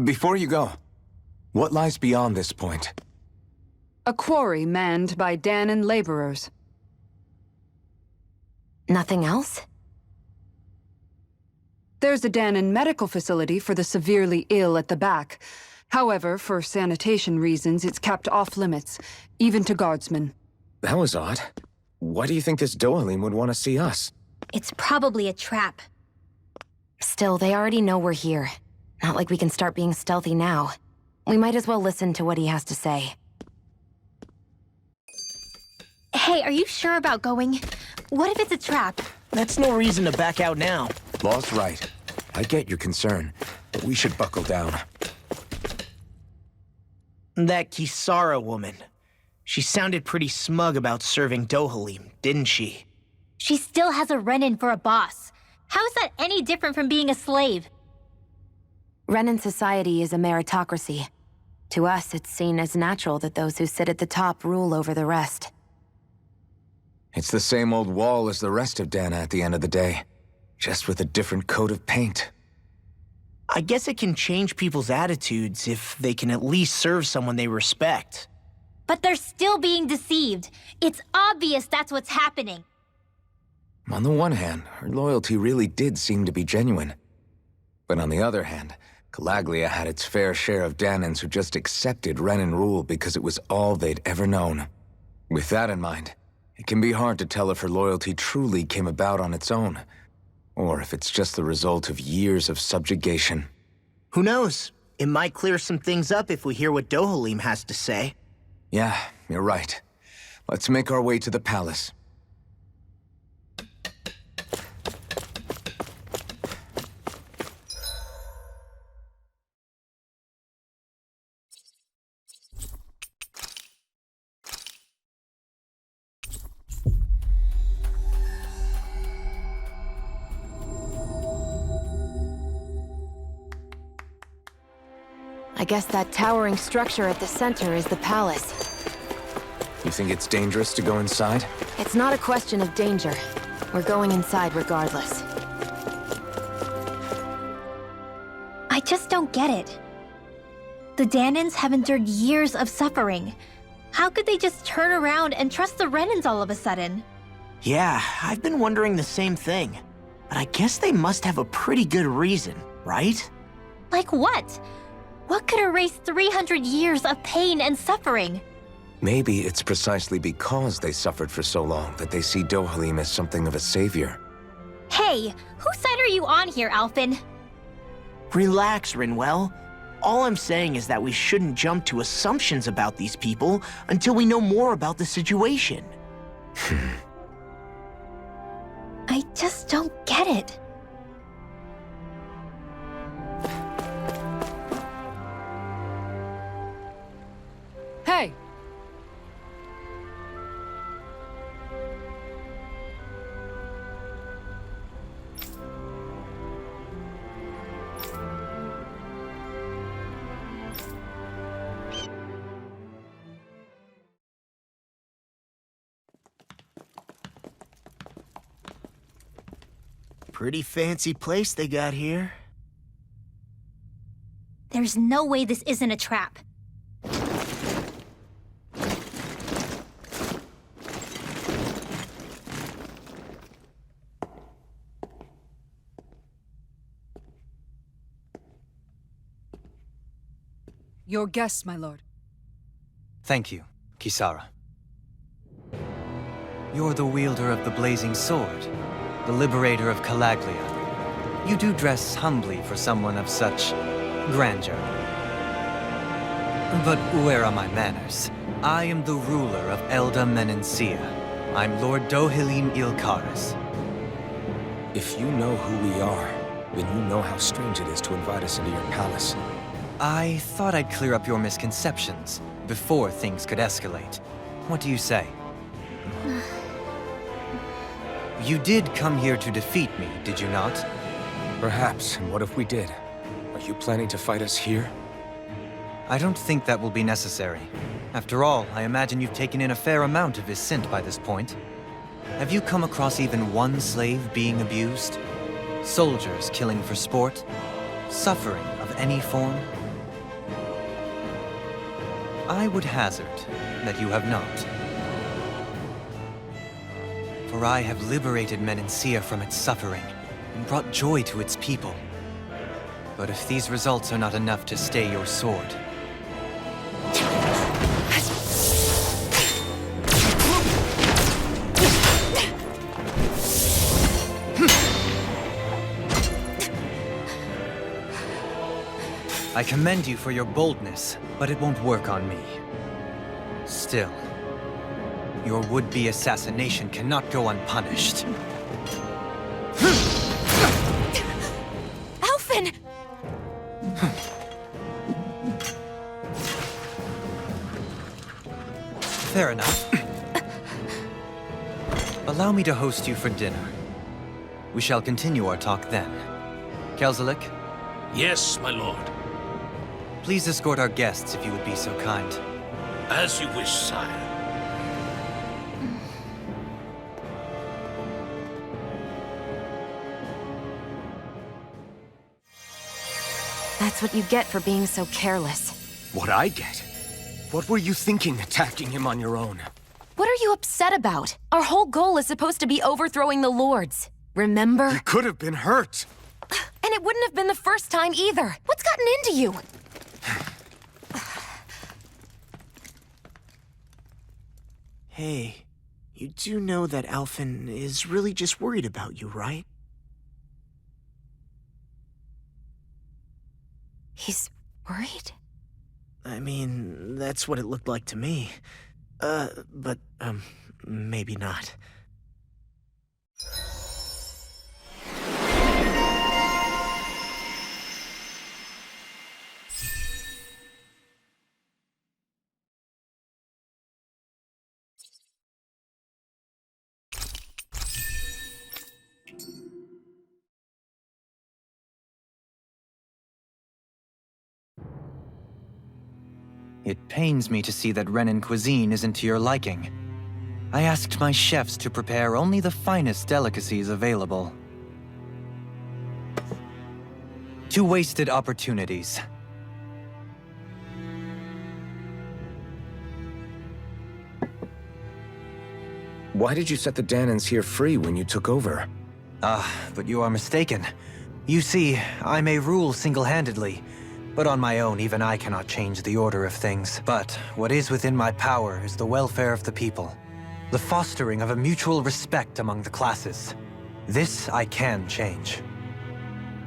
Before you go, what lies beyond this point?
A quarry manned by Danon laborers.
Nothing else?
There's a Danon medical facility for the severely ill at the back. However, for sanitation reasons, it's kept off limits, even to guardsmen.
That was odd. Why do you think this Dohalim would want to see us?
It's probably a trap.
Still, they already know we're here. Not like we can start being stealthy now. We might as well listen to what he has to say.
Hey, are you sure about going? What if it's a trap?
That's no reason to back out now.
Law's right. I get your concern, but we should buckle down.
That Kisara woman. She sounded pretty smug about serving Dohalim, didn't she?
She still has a Renin for a boss. How is that any different from being a slave?
Renin society is a meritocracy. To us, it's seen as natural that those who sit at the top rule over the rest.
It's the same old wall as the rest of Dana at the end of the day, just with a different coat of paint.
I guess it can change people's attitudes if they can at least serve someone they respect.
But they're still being deceived. It's obvious that's what's happening.
On the one hand, her loyalty really did seem to be genuine. But on the other hand, Calaglia had its fair share of Danons who just accepted Renin rule because it was all they'd ever known. With that in mind, it can be hard to tell if her loyalty truly came about on its own, or if it's just the result of years of subjugation.
Who knows? It might clear some things up if we hear what Dohalim has to say.
Yeah, you're right. Let's make our way to the palace.
I guess that towering structure at the center is the palace.
You think it's dangerous to go inside?
It's not a question of danger. We're going inside regardless.
I just don't get it. The Danans have endured years of suffering. How could they just turn around and trust the Renans all of a sudden?
Yeah, I've been wondering the same thing. But I guess they must have a pretty good reason, right?
Like what? What could erase 300 years of pain and suffering?
Maybe it's precisely because they suffered for so long that they see Dohalim as something of a savior.
Hey, whose side are you on here, Alphen?
Relax, Rinwell. All I'm saying is that we shouldn't jump to assumptions about these people until we know more about the situation.
I just don't get it.
Hey!
Pretty fancy place they got here.
There's no way this isn't a trap.
Your guests, my lord.
Thank you, Kisara. You're the wielder of the blazing sword, the liberator of Calaglia. You do dress humbly for someone of such grandeur. But where are my manners? I am the ruler of Elda Menencia. I'm Lord Dohalim Ilkaris.
If you know who we are, then you know how strange it is to invite us into your palace.
I thought I'd clear up your misconceptions before things could escalate. What do you say? You did come here to defeat me, did you not?
Perhaps, and what if we did? Are you planning to fight us here?
I don't think that will be necessary. After all, I imagine you've taken in a fair amount of his scent by this point. Have you come across even one slave being abused? Soldiers killing for sport? Suffering of any form? I would hazard that you have not. For I have liberated Menencia from its suffering and brought joy to its people. But if these results are not enough to stay your sword, I commend you for your boldness, but it won't work on me. Still, your would-be assassination cannot go unpunished.
Alphen!
Fair enough. Allow me to host you for dinner. We shall continue our talk then. Kelzelik,
Yes, my lord.
please escort our guests if you would be so kind.
As you wish, sire.
That's what you get for being so careless.
What I get? What were you thinking attacking him on your own?
What are you upset about? Our whole goal is supposed to be overthrowing the lords. Remember?
He could have been hurt.
And it wouldn't have been the first time either. What's gotten into you?
Hey, you do know that Alphen is really just worried about you, right?
He's worried?
I mean, that's what it looked like to me. But maybe not.
It pains me to see that Renin cuisine isn't to your liking. I asked my chefs to prepare only the finest delicacies available. 2 wasted opportunities.
Why did you set the Danans here free when you took over?
But you are mistaken. You see, I may rule single-handedly, but on my own, even I cannot change the order of things. But what is within my power is the welfare of the people, the fostering of a mutual respect among the classes. This I can change.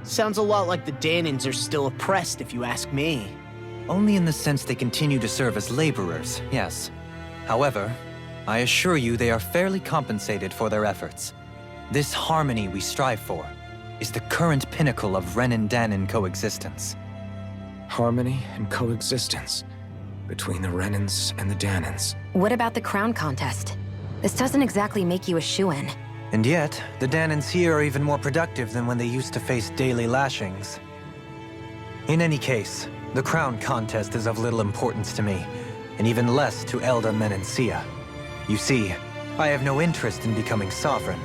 Sounds a lot like the Danans are still oppressed, if you ask me.
Only in the sense they continue to serve as laborers, yes. However, I assure you they are fairly compensated for their efforts. This harmony we strive for is the current pinnacle of Renin-Danan coexistence.
Harmony and coexistence between the Renins and the Danans.
What about the crown contest? This doesn't exactly make you a shoo-in.
And yet, the Danans here are even more productive than when they used to face daily lashings. In any case, the crown contest is of little importance to me, and even less to Elda Menencia. You see, I have no interest in becoming sovereign.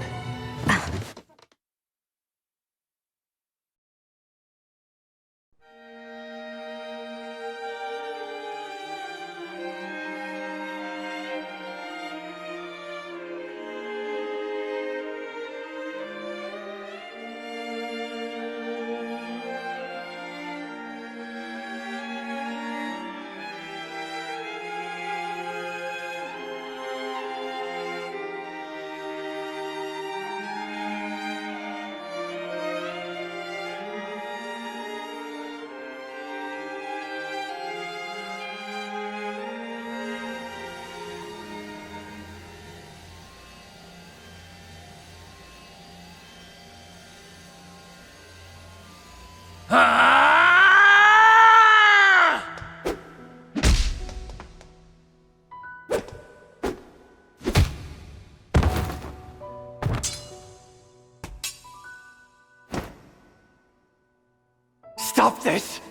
Stop this!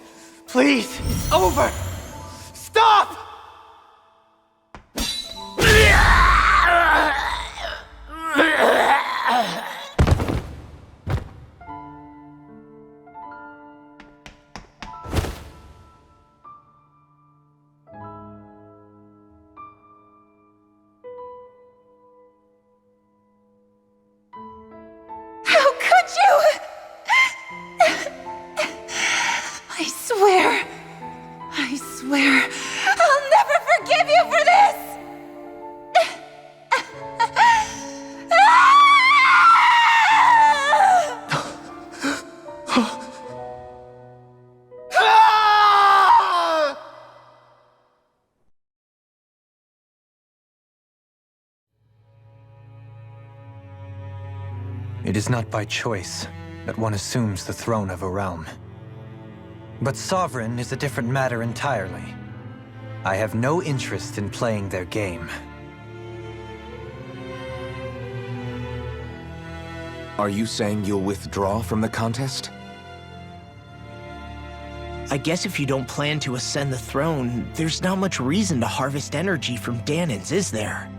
Please! It's over! Stop!
How could you? I swear, I'll never forgive you for this!
It is not by choice that one assumes the throne of a realm. But sovereign is a different matter entirely. I have no interest in playing their game.
Are you saying you'll withdraw from the contest?
I guess if you don't plan to ascend the throne, there's not much reason to harvest energy from Danans, is there?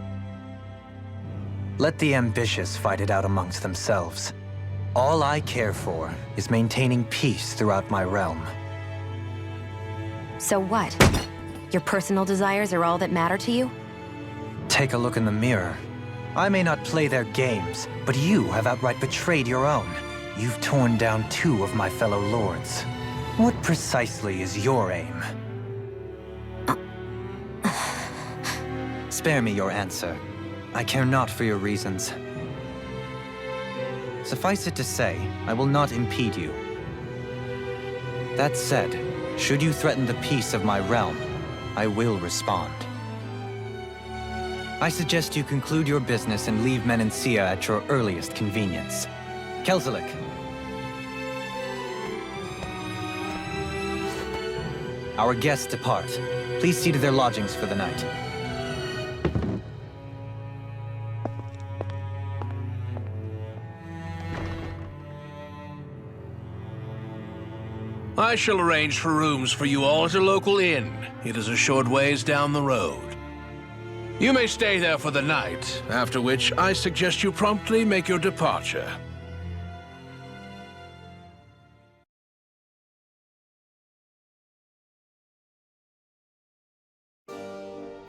Let the ambitious fight it out amongst themselves. All I care for is maintaining peace throughout my realm.
So what? Your personal desires are all that matter to you?
Take a look in the mirror. I may not play their games, but you have outright betrayed your own. You've torn down 2 of my fellow lords. What precisely is your aim? Spare me your answer. I care not for your reasons. Suffice it to say, I will not impede you. That said, Should you threaten the peace of my realm, I will respond. I suggest you conclude your business and leave Menancia at your earliest convenience. Kelzelik. Our guests depart. Please see to their lodgings for the night.
I shall arrange for rooms for you all at a local inn. It is a short ways down the road. You may stay there for the night, after which I suggest you promptly make your departure.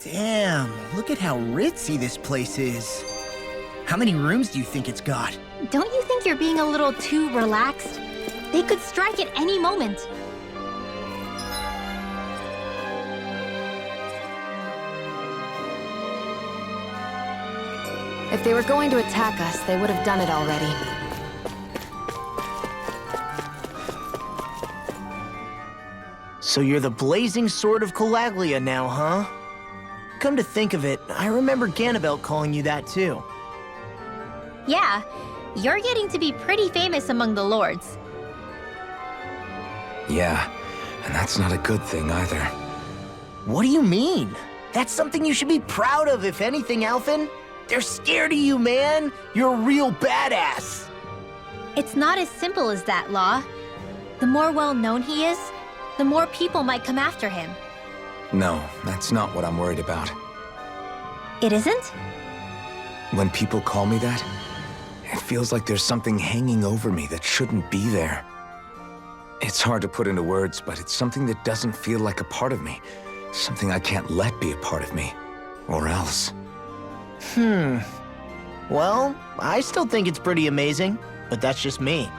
Damn, look at how ritzy this place is. How many rooms do you think it's got?
Don't you think you're being a little too relaxed? They could strike at any moment.
If they were going to attack us, they would have done it already.
So you're the blazing sword of Calaglia now, huh? Come to think of it, I remember Ganabelt calling you that too.
Yeah, you're getting to be pretty famous among the lords.
Yeah, and that's not a good thing either.
What do you mean? That's something you should be proud of, if anything, Alphen. They're scared of you, man. You're a real badass.
It's not as simple as that, Law. The more well-known he is, the more people might come after him.
No, that's not what I'm worried about.
It isn't?
When people call me that, it feels like there's something hanging over me that shouldn't be there. It's hard to put into words, but it's something that doesn't feel like a part of me. Something I can't let be a part of me. Or else.
Well, I still think it's pretty amazing, but that's just me.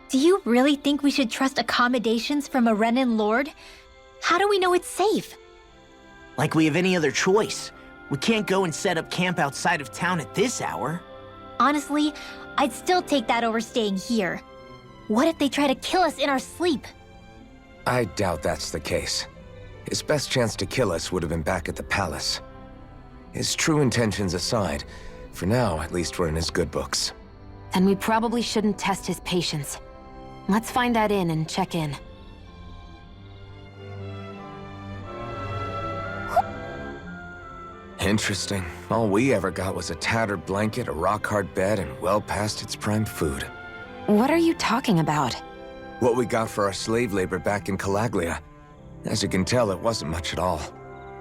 Do you really think we should trust accommodations from a Renan lord? How do we know it's safe?
Like we have any other choice. We can't go and set up camp outside of town at this hour.
Honestly, I'd still take that over staying here. What if they try to kill us in our sleep?
I doubt that's the case. His best chance to kill us would have been back at the palace. His true intentions aside, for now, at least we're in his good books.
And we probably shouldn't test his patience. Let's find that inn and check in.
Interesting. All we ever got was a tattered blanket, a rock-hard bed, and well past its prime food.
What are you talking about?
What we got for our slave labor back in Calaglia. As you can tell, it wasn't much at all.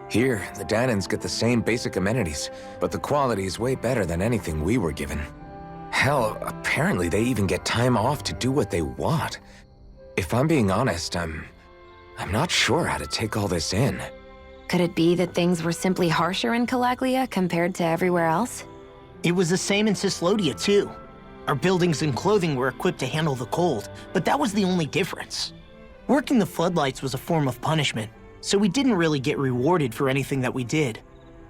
Here, the Danans get the same basic amenities, but the quality is way better than anything we were given. Hell, apparently they even get time off to do what they want. If I'm being honest, I'm not sure how to take all this in.
Could it be that things were simply harsher in Calaglia compared to everywhere else?
It was the same in Cislodia, too. Our buildings and clothing were equipped to handle the cold, but that was the only difference. Working the floodlights was a form of punishment, so we didn't really get rewarded for anything that we did.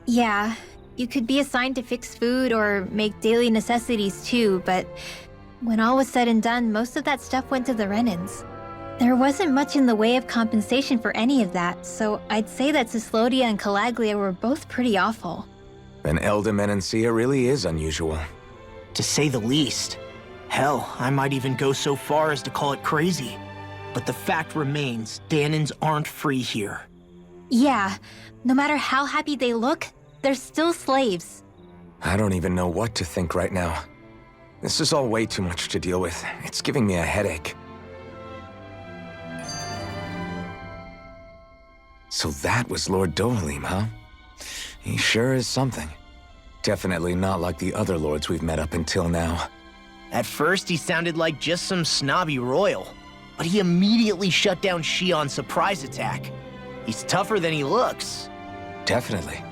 Yeah, you could be assigned to fix food or make daily necessities too, but when all was said and done, most of that stuff went to the Renans. There wasn't much in the way of compensation for any of that, so I'd say that Cislodia and Calaglia were both pretty awful.
Then Eldem really is unusual.
To say the least. Hell, I might even go so far as to call it crazy. But the fact remains, Danans aren't free here.
Yeah, no matter how happy they look, they're still slaves.
I don't even know what to think right now. This is all way too much to deal with. It's giving me a headache. So that was Lord Dohalim, huh? He sure is something. Definitely not like the other lords we've met up until now.
At first, he sounded like just some snobby royal. But he immediately shut down Shion's surprise attack. He's tougher than he looks.
Definitely.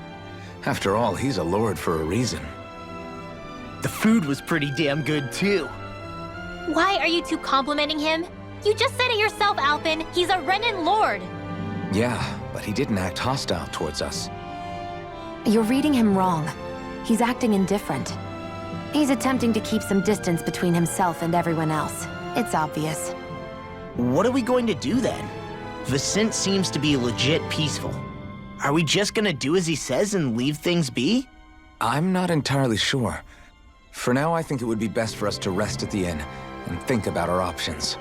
After all, he's a lord for a reason.
The food was pretty damn good, too.
Why are you two complimenting him? You just said it yourself, Alpin. He's a Renan lord.
Yeah, but he didn't act hostile towards us.
You're reading him wrong. He's acting indifferent. He's attempting to keep some distance between himself and everyone else. It's obvious.
What are we going to do then? Vicent seems to be legit peaceful. Are we just gonna do as he says and leave things be?
I'm not entirely sure. For now, I think it would be best for us to rest at the inn and think about our options.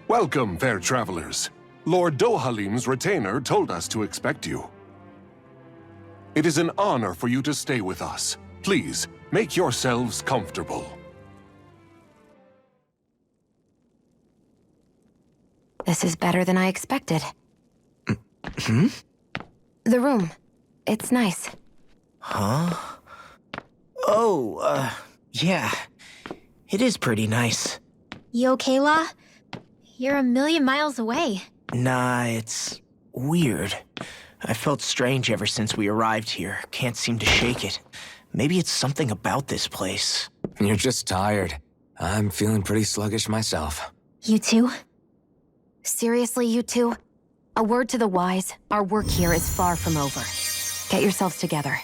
Welcome, fair travelers. Lord Dohalim's retainer told us to expect you. It is an honor for you to stay with us. Please, make yourselves comfortable.
This is better than I expected.
Hmm?
The room. It's nice.
Huh? Oh, yeah. It is pretty nice.
You okay, La? You're a million miles away.
Nah, it's weird. I felt strange ever since we arrived here. Can't seem to shake it. Maybe it's something about this place.
You're just tired. I'm feeling pretty sluggish myself.
You too?
Seriously, you two? A word to the wise, our work here is far from over. Get yourselves together.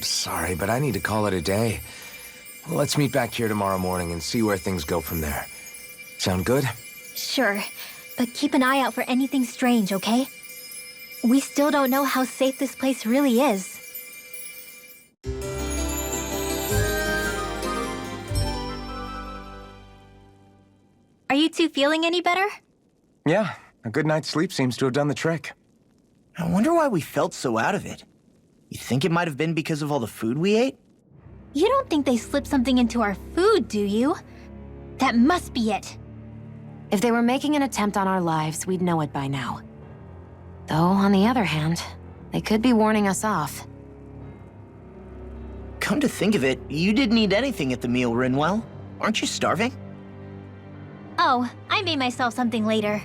Sorry, but I need to call it a day. Let's meet back here tomorrow morning and see where things go from there. Sound good?
Sure, but keep an eye out for anything strange, okay? We still don't know how safe this place really is. Are you two feeling any better?
Yeah, a good night's sleep seems to have done the trick.
I wonder why we felt so out of it. You think it might have been because of all the food we ate?
You don't think they slipped something into our food, do you? That must be it.
If they were making an attempt on our lives, we'd know it by now. Though, on the other hand, they could be warning us off.
Come to think of it, you didn't eat anything at the meal, Rinwell. Aren't you starving?
Oh, I made myself something later.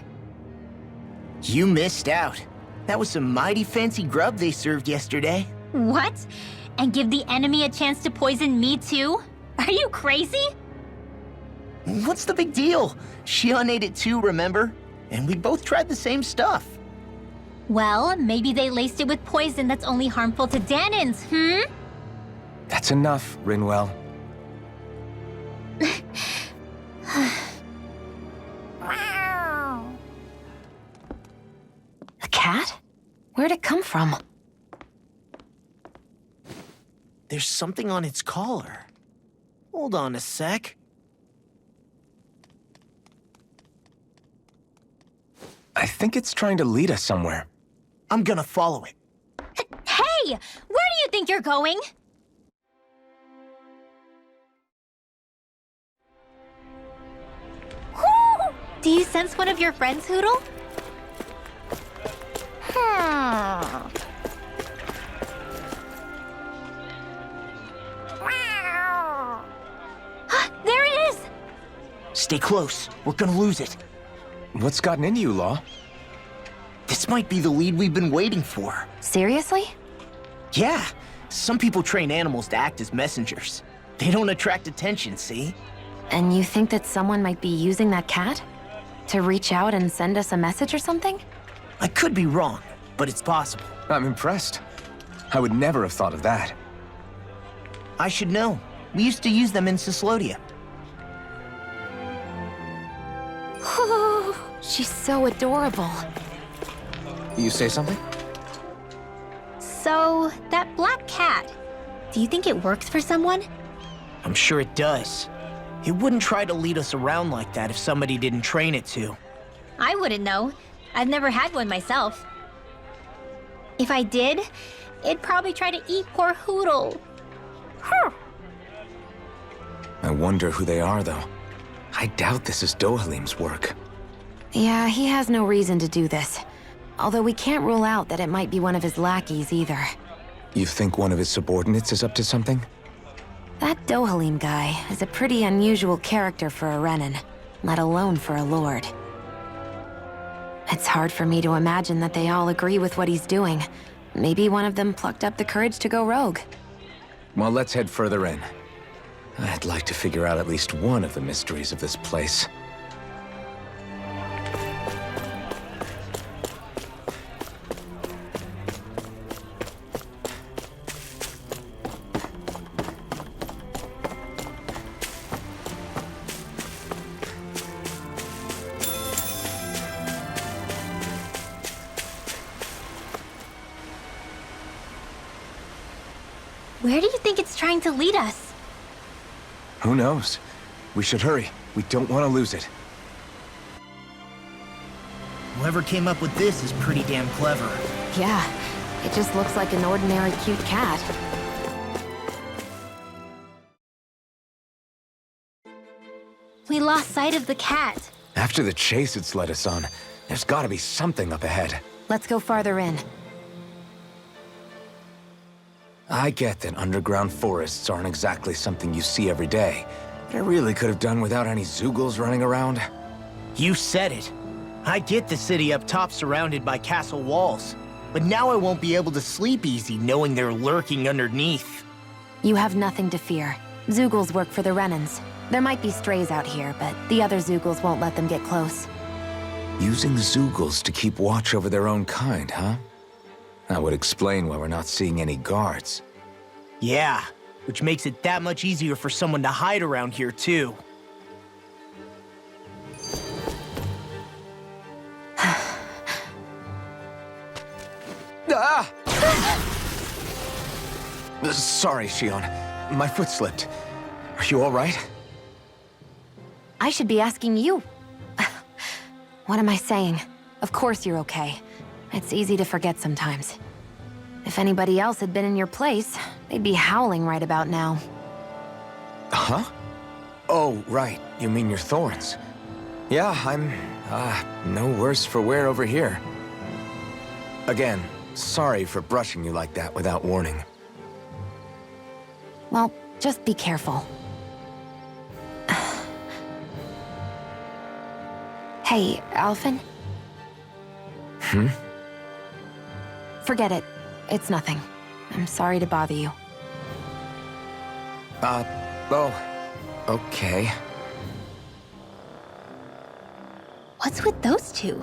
You missed out. That was some mighty fancy grub they served yesterday.
What? And give the enemy a chance to poison me too? Are you crazy?
What's the big deal? Shion ate it too, remember? And we both tried the same stuff.
Well, maybe they laced it with poison that's only harmful to Danans, hmm?
That's enough, Rinwell.
something on its collar. Hold on a sec.
I think it's trying to lead us somewhere.
I'm gonna follow it.
Hey! Where do you think you're going? Do you sense one of your friends, Hootle? There it is!
Stay close. We're gonna lose it.
What's gotten into you, Law?
This might be the lead we've been waiting for.
Seriously?
Yeah. Some people train animals to act as messengers. They don't attract attention, see?
And you think that someone might be using that cat? To reach out and send us a message or something?
I could be wrong, but it's possible.
I'm impressed. I would never have thought of that.
I should know. We used to use them in Cyslodia.
She's so adorable.
You say something?
So, that black cat, do you think it works for someone?
I'm sure it does. It wouldn't try to lead us around like that if somebody didn't train it to.
I wouldn't know. I've never had one myself. If I did, it'd probably try to eat poor Hootle.
I wonder who they are, though. I doubt this is Dohalim's work.
Yeah, he has no reason to do this. Although we can't rule out that it might be one of his lackeys either.
You think one of his subordinates is up to something?
That Dohalim guy is a pretty unusual character for a Renin, let alone for a lord. It's hard for me to imagine that they all agree with what he's doing. Maybe one of them plucked up the courage to go rogue.
Well, let's head further in. I'd like to figure out at least one of the mysteries of this place.
Where do you think it's trying to lead us?
Who knows? We should hurry. We don't want to lose it.
Whoever came up with this is pretty damn clever.
Yeah, it just looks like an ordinary cute cat.
We lost sight of the cat.
After the chase it's led us on, there's gotta be something up ahead.
Let's go farther in.
I get that underground forests aren't exactly something you see every day, but I really could have done without any Zoogles running around.
You said it. I get the city up top surrounded by castle walls, but now I won't be able to sleep easy knowing they're lurking underneath.
You have nothing to fear. Zoogles work for the Renins. There might be strays out here, but the other Zoogles won't let them get close.
Using Zoogles to keep watch over their own kind, huh? That would explain why we're not seeing any guards.
Yeah, which makes it that much easier for someone to hide around here, too.
Ah! Sorry, Shion. My foot slipped. Are you all right?
I should be asking you. What am I saying? Of course you're okay. It's easy to forget sometimes. If anybody else had been in your place, they'd be howling right about now.
Huh? Oh, right. You mean your thorns. Yeah, I'm, no worse for wear over here. Again, sorry for brushing you like that without warning.
Well, just be careful. Hey, Alphen?
Hmm?
Forget it. It's nothing. I'm sorry to bother you.
Oh, okay.
What's with those two?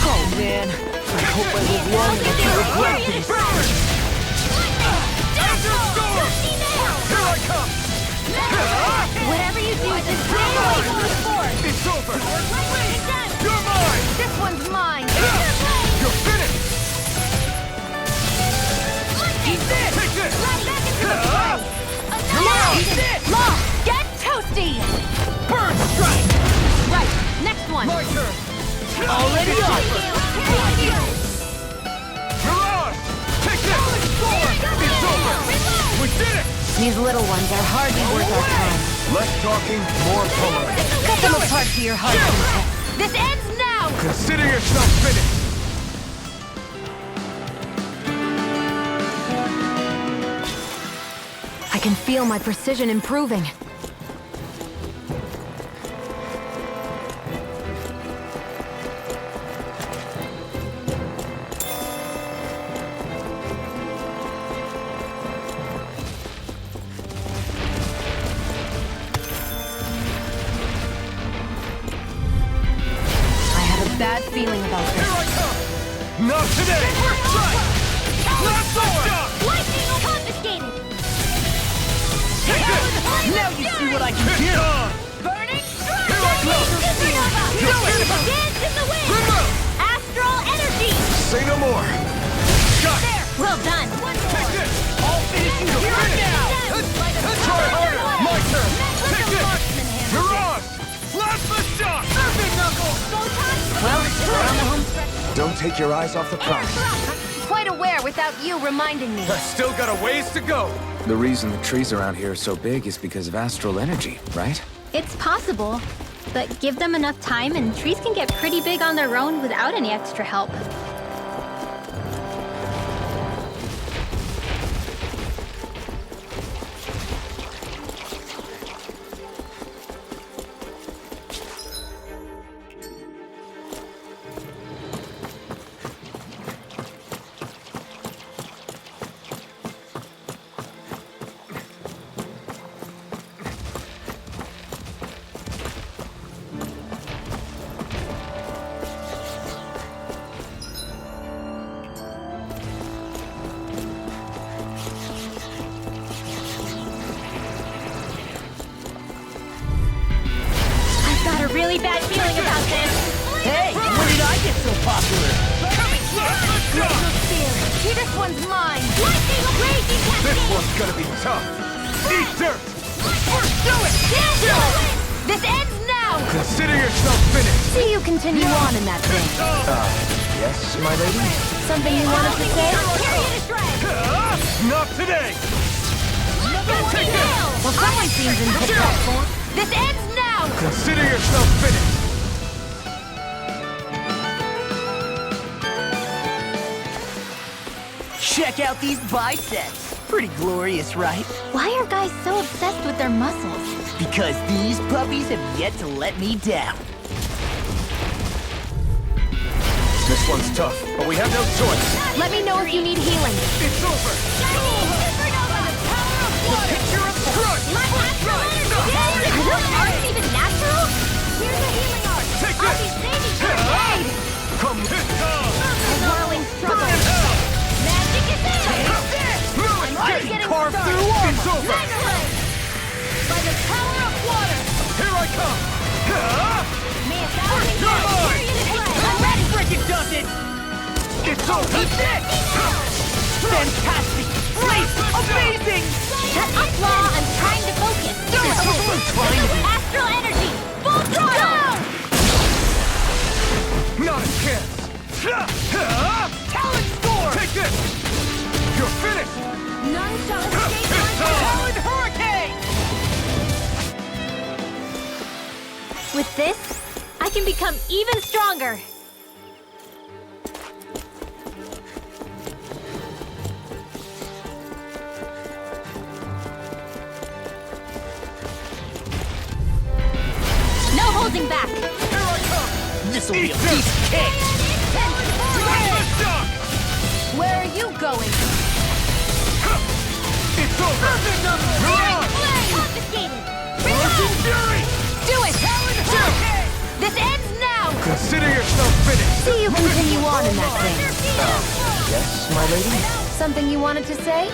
Oh, man. I hope I live long enough to regret this.
Storm! Here I
over! You're mine!
This one's mine!
You're finished!
He's this!
Take this!
Right back into the fray!
Come on!
He's this! Law, get toasty!
Burn strike!
Right, next one!
My turn!
Already on!
Mirage! Take this! It's over! We did it!
These little ones are hardly worth our time.
Less talking, more pummeling.
Cut them apart to your heart content. This ends now!
Consider yourself finished.
I can feel my precision improving. Bad feeling about this.
Here I come! Not today! First strike! Last sword!
Lightning confiscated!
Take this!
Now you see what I can do!
It's on!
Burning strike!
Here I come!
Supernova!
Do it!
Dance in the wind!
Remote!
Astral energy!
Say no more.
Shot!
There! Well done!
Take this! I'll finish you here and now! Try harder! My turn! Take this! Mirage! Plasma shot! Surfing knuckle!
Well, we're on the home stretch.
Don't take your eyes off the prize.
Quite aware without you reminding me.
I still got a ways to go. The reason the trees around here are so big is because of astral energy, right?
It's possible, but give them enough time and trees can get pretty big on their own without any extra help. Really bad feeling about this.
Hey, when did I get so popular?
See, this one's mine!
Lightning raging
This
cascade!
one's gonna be tough.
Eat dirt!
Do it! This ends now!
Consider yourself finished.
See you continue on in that thing.
Yes, my lady?
Something you wanted to say?
Period is right!
Not today!
Take this!
Well, someone seems in tip-top form.
This ends now!
Consider yourself finished.
Check out these biceps. Pretty glorious, right?
Why are guys so obsessed with their muscles?
Because these puppies have yet to let me down.
This one's tough, but we have no choice.
Let me know if you need healing.
It's over! The picture of crush!
My astral energy! Are those arts even natural? Here's a healing art!
Take
I'll
this!
be saving your day!
Come hit come!
A whirling struggle!
Burn hell!
Magic is there!
Take this!
I'm
I
just
can
getting
carve
started.
through armor! It's over!
Mega Ray! By the power of water!
Here I come!
May 1,000
You're
years
mine!
period is right! I'm ready!
Frickin' does it!
It's over!
Fantastic! Great! Amazing!
Shut up, Law! I'm trying to focus! Astral energy! Full throttle!
Not a chance!
Talent score!
Take this! You're finished!
None shall escape
It's
my
on!
Talent hurricane!
With this, I can become even stronger. No holding back.
Here I come!
This'll be a piece of cake!
Shock!
Where are you going?
It's over! Mirage!
Confiscated!
Ocean Fury!
Do it! This ends now!
Consider yourself finished.
See you continue on in that thing.
Yes, my lady?
Something you wanted to say?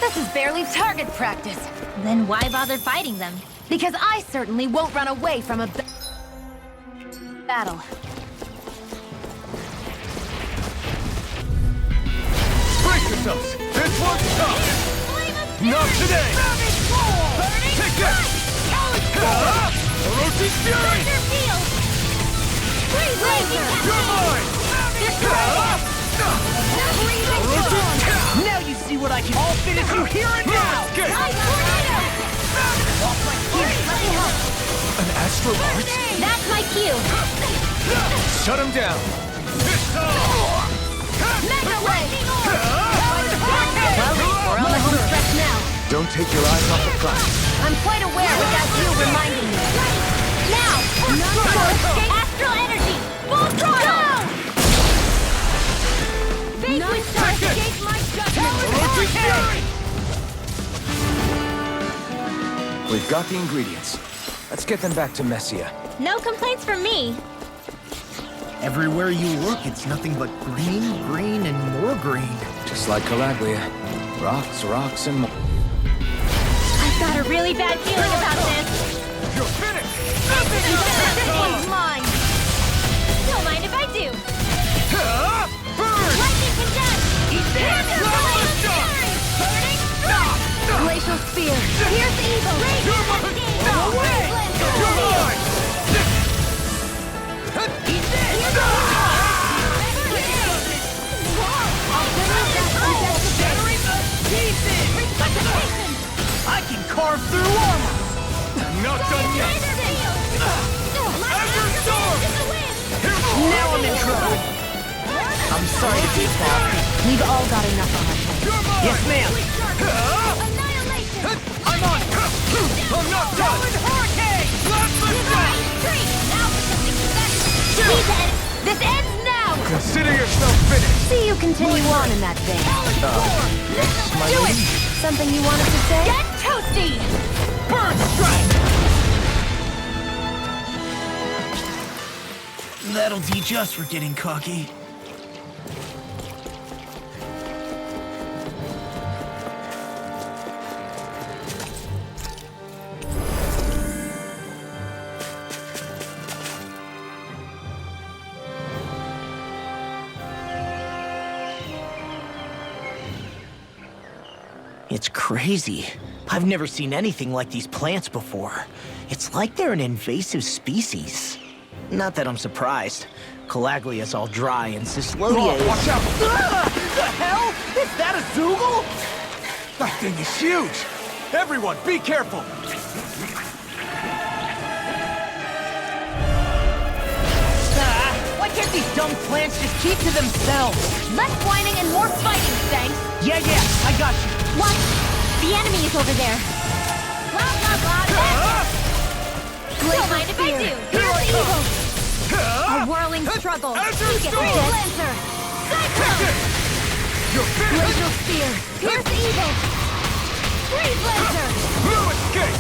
This is barely target practice.
Then why bother fighting them?
Because I certainly won't run away from a battle.
Brace yourselves! This one's tough! Not today! Take it! Orochi's Fury! You're mine!
Now you see what I can. I'll finish you here and now!
An astral art?
That's my cue.
Shut him down!
Mega Wave! Well, we're on the home stretch now.
Don't take your eyes off the prize.
I'm quite aware without you reminding me. Now! Astral energy! Full throttle! Vague Star escape my judgment!
We've got the ingredients. Let's get them back to Messia.
No complaints from me.
Everywhere you look, it's nothing but green, green, and more green.
Just like Calaglia. Rocks, rocks, and more.
I've got a really bad feeling about this.
You're finished!
This one's mine. Don't mind if I do. Lightning condensed!
Glacial Spear!
Here's evil!
You're mine!
I can carve through armor!
Not done yet!
Now I'm in trouble! I'm sorry to be bad.
We've all got enough on our plate.
Yes, ma'am! I'm on!
I'm not done!
This ends now!
Consider yourself finished!
See you continue on in that vein.
Yes, my
Do
lady?
it! Something you wanted to say?
Get toasty!
Bird strike! That'll teach us for getting cocky. It's crazy. I've never seen anything like these plants before. It's like they're an invasive species. Not that I'm surprised. Calaglia's all dry and Cyslodia is...
Watch out!
The hell? Is that a Zoogle?
That thing is huge! Everyone, be careful!
Why can't these dumb plants just keep to themselves?
Less whining and more fighting, thanks!
Yeah, I got you.
What? The enemy is over there. Blah, blah, blah, don't mind if I do. Here's evil! A whirling struggle. You get this. Cyclone!
You're finished!
Glacial Spear. Here's evil! Freeze Lancer!
No escape!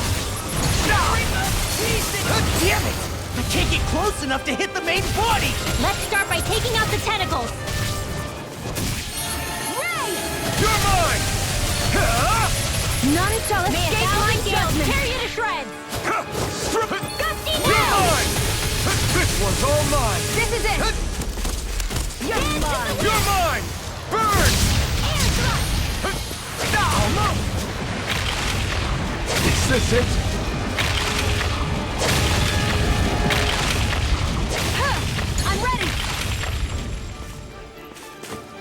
Damn it! I can't get close enough to hit the main body!
Let's start by taking out the tentacles.
You're mine!
None shall escape my judgment. Tear you to shreds. Gusty
You're
now!
mine! This one's all mine!
This is it. You're mine.
You're mine! Burn!
Air thrust.
Is this it?
I'm ready.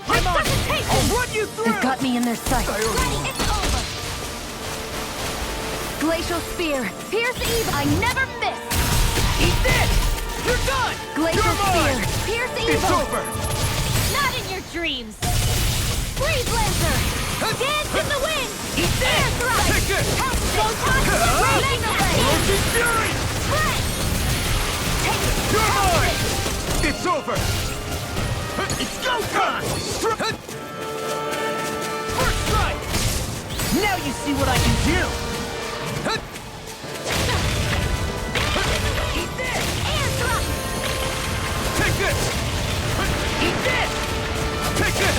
I'm on! I'll run you through!
They've got me in their sights.
Ready, it's over.
Glacial Spear! Pierce evil! I never miss!
Eat this! You're done!
Glacial
You're mine!
Spear! Pierce
It's
evil!
over!
Not in your dreams. Freeze Lancer. Dance in the wind.
Eat this!
Air thrust.
Take it!
Don't touch the Mega Wave.
Orochi's Fury!
Right. Take it.
You're mine! It's over!
It's go time! First strike! Now you see what I can do! Eat this!
Air thrust.
Take this!
Eat this!
Take it!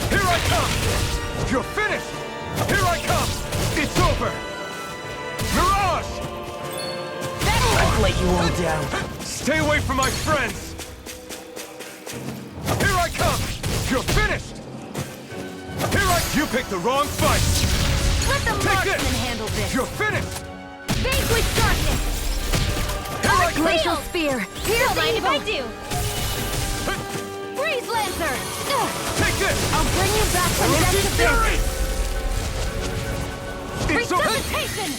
Here I come! You're finished! Here I come! It's over! Mirage!
let you all down.
Stay away from my friends! Here I come! You're finished! You picked the wrong fight!
Let the marksman handle this.
You're finished!
Vanquish darkness.
Glacial spear.
Don't mind if I do. Freeze lancer.
Take this!
I'll bring you back from death to
Fury!
this.
It's over!
Resuscitation.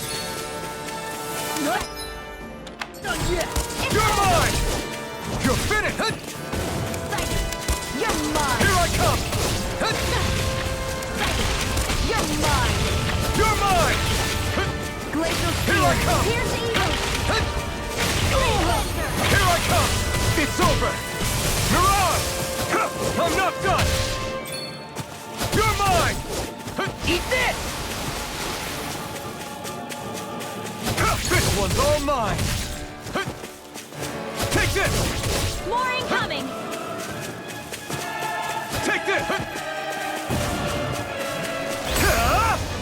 Done yet.
You're mine! You're finished!
You're mine.
Here I come!
You're mine.
You're mine!
Glacial spear.
Here I come!
Here's evil. Freeze lancer.
Here I come! It's over! Mirage! I'm not done! You're mine!
Eat this.
This one's all mine! Take this!
More incoming.
Take this!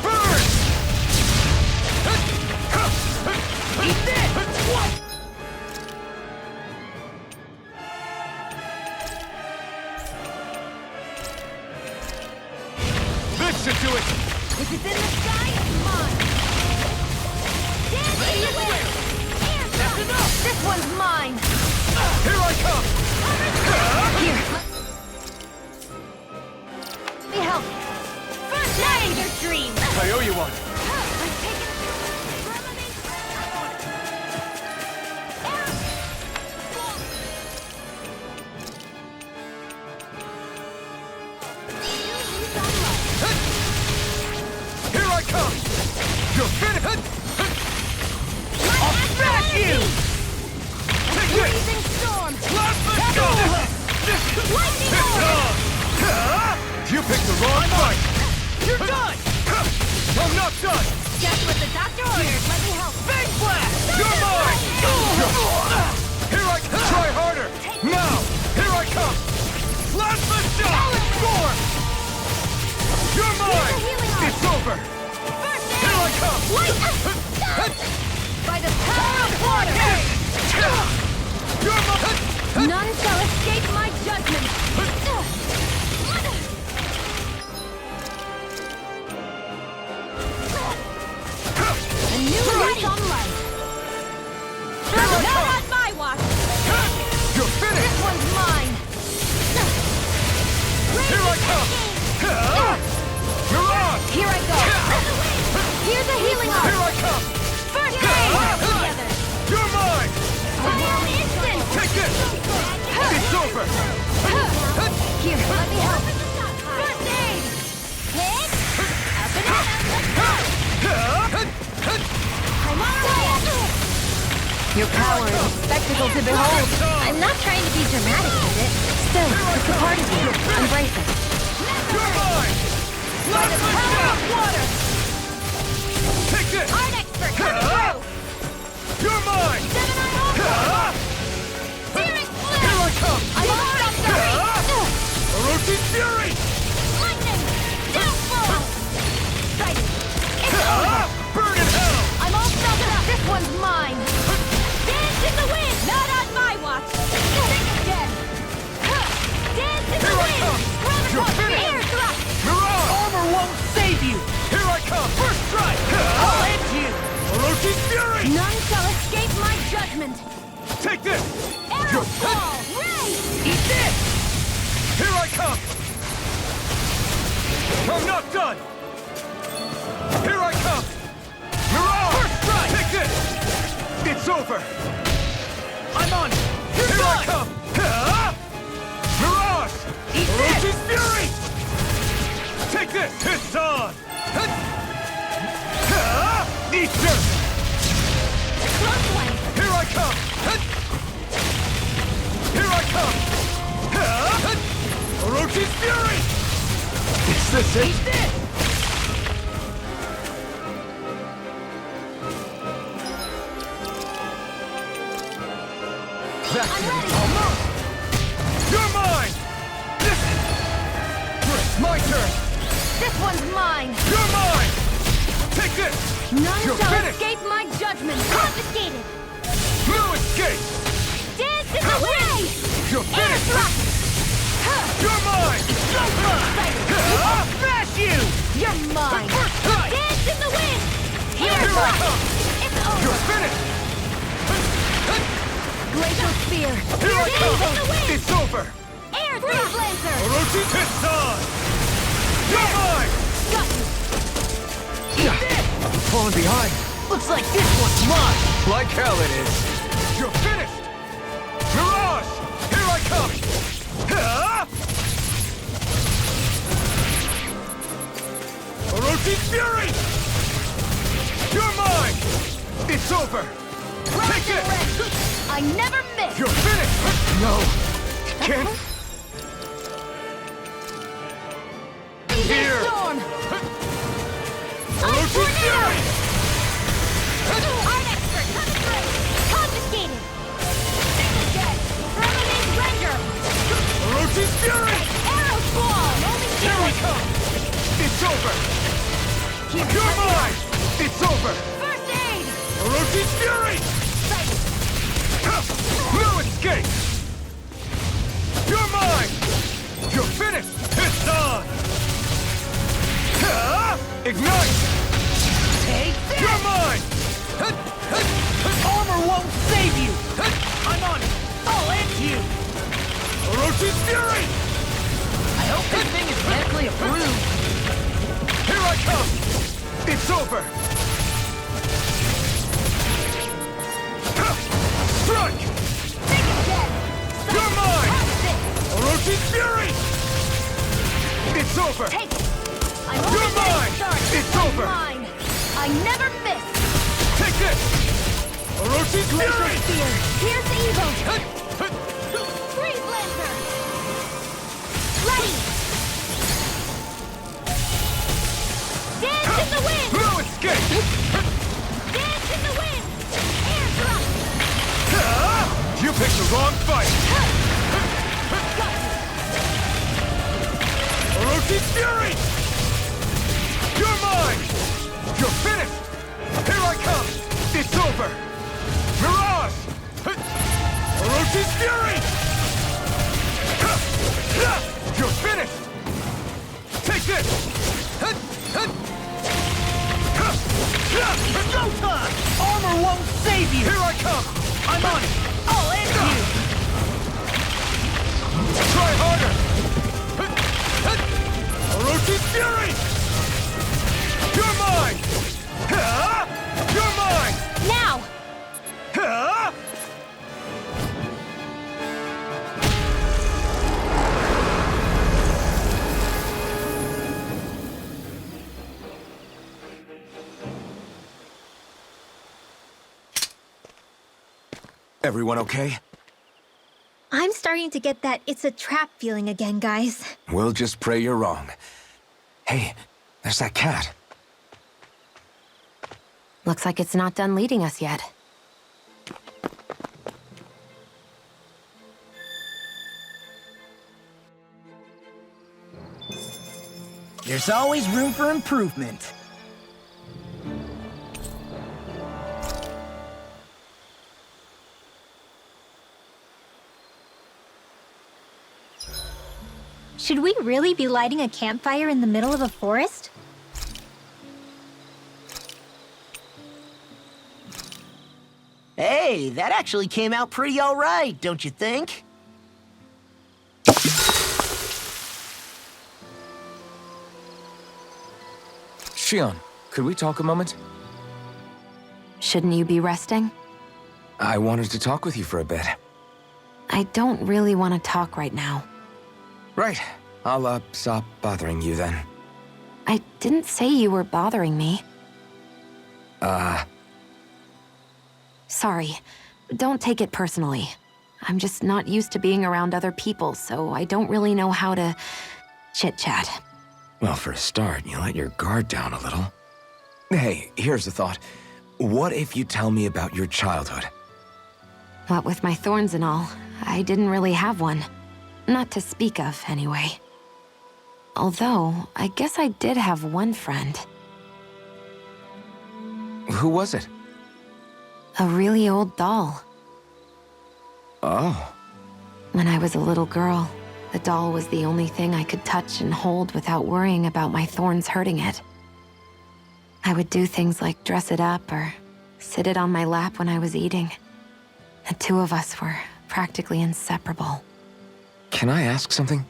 Burn!
Eat this.
This should do it!
If it's in the sky, it's mine. Dance in the wind. That's enough. This one's mine.
Here I come!
Here. Let me help. First aid your dreams.
I owe you one! Here I come! You're finished!
I'll smash you!
Take this!
Freezing storm.
Let's go!
Lightning
It's
orb.
on! You picked the wrong fight!
You're done.
I'm not done!
Just what the doctor ordered. Let me help. Big blast.
You're mine! Here I come! Try harder! Now! Here I come! Plasma shot! Storm! You're mine! It's over!
First aid.
Here I come!
By the power of water.
You're mine!
None shall escape my judgment. A new lease on life. Not on my watch.
You're finished!
This one's mine.
Here I come! You're on!
Here I go. Here's a healing arm.
Here I come!
First aid. Together.
You're mine!
Fire instant.
Take this! It's over!
Here, let me help. First aid. Hit. Up and up. I'm on our way.
Your power is a spectacle to behold.
I'm not trying to be dramatic with it.
Still, it's a part of you. Embrace it.
You're mine!
By the power of water.
Take this!
Art expert coming through.
You're mine!
Seven-eye all. Searing flare.
Here I come!
I'm all stopped already.
Orochi Fury!
Lightning. Downfall. Right. It's over.
Burn in hell!
I'm all stopped up. This one's mine. Dance in the wind. Not on my watch. Think again. Dance in the
Here I
wind.
come. You're finished.
Air thrust.
Mirage!
Armor won't save you.
Here I come! First strike!
I'll end you.
Orochi Fury!
None shall escape my judgment.
Take this!
Arrow fall. Ray.
Eat this.
Here I come! I'm not done! Here I come! Mirage! First strike! Take this! It's over!
I'm on.
Here I come! Mirage!
Eat
Orochi's Fury! Take this! It's on! Eat dirt!
Close one.
Here I come! Here I come! Orochi's Fury! Is this it?
Eat this.
That's
I'm
it.
ready.
Almost! You're mine! Listen! It's my turn!
This one's mine.
You're mine! Take this!
None
You're
shall
finished!
escape my judgment. Confiscated.
No escape!
Dance in the wind!
You're finished! You're mine!
I'll smash you! You're mine! Dance in the wind!
Here I come!
It's over!
You're finished!
Glacial Spear!
Here I
Dance in the
come!
wind!
It's over!
Air Freeze Lancer!
Orochi Kisara! You're mine!
Got you!
I'm falling behind.
Looks like this one's mine!
Like hell it is. You're finished! Mirage! Here I come! Orochi Fury! You're mine! It's over! Take it!
I never miss!
You're finished! No! Can't! Here!
Storm!
Orochi Fury!
Art expert coming through! Confiscated! Single dead! Permanent render!
Orochi Fury!
Arrow Squall! Only
Here I come! It's over! You're mine! It's over!
First aid!
Orochi's Fury! No escape! You're mine! You're finished! It's on! Ignite!
Take this!
You're mine!
Armor won't save you! I'm on it! I'll end you!
Orochi's Fury!
I hope this thing is medically approved!
Here I come! It's over! Strike! You're mine! Orochi's Fury! It's over!
Take it! I'm
You're
only getting
mine!
started.
It's over!
Mine! I never miss!
Take this! Orochi's Fury!
Spear! Here's the evil! Freeze Lancer! Ready! Dance in the wind!
No escape!
Dance in the wind! Air thrust!
You picked the wrong fight! Orochi's Fury! You're mine! You're finished! Here I come! It's over! Mirage! Orochi's Fury! You're finished! Take this!
Showtime! Armor won't save you!
Here I come!
I'm on it! I'll end you!
Try harder! Orochi's Fury! You're mine! You're mine!
Now!
Everyone okay?
I'm starting to get that it's a trap feeling again, guys.
We'll just pray you're wrong. Hey, there's that cat.
Looks like it's not done leading us yet.
There's always room for improvement.
Should we really be lighting a campfire in the middle of a forest?
Hey, that actually came out pretty all right, don't you think?
Shion, could we talk a moment?
Shouldn't you be resting?
I wanted to talk with you for a bit.
I don't really want to talk right now.
Right. I'll, stop bothering you then.
I didn't say you were bothering me. Sorry. Don't take it personally. I'm just not used to being around other people, so I don't really know how to chit-chat.
Well, for a start, you let your guard down a little. Hey, here's a thought. What if you tell me about your childhood?
What with my thorns and all, I didn't really have one. Not to speak of, anyway. Although, I guess I did have one friend.
Who was it?
A really old doll.
Oh.
When I was a little girl, the doll was the only thing I could touch and hold without worrying about my thorns hurting it. I would do things like dress it up or sit it on my lap when I was eating. The two of us were practically inseparable.
Can I ask something?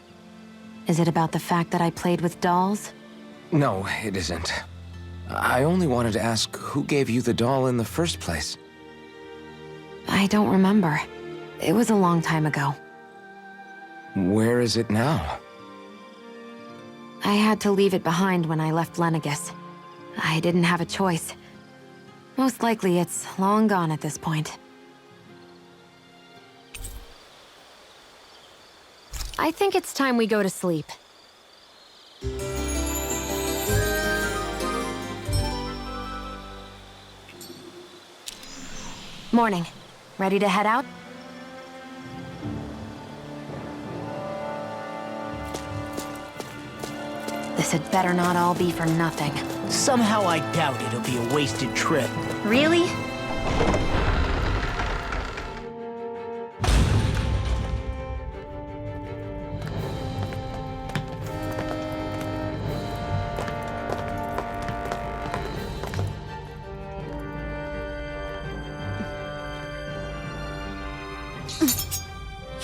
Is it about the fact that I played with dolls?
No, it isn't. I only wanted to ask who gave you the doll in the first place.
I don't remember. It was a long time ago.
Where is it now?
I had to leave it behind when I left Lenegus. I didn't have a choice. Most likely it's long gone at this point. I think it's time we go to sleep. Morning. Ready to head out? This had better not all be for nothing.
Somehow I doubt it'll be a wasted trip.
Really?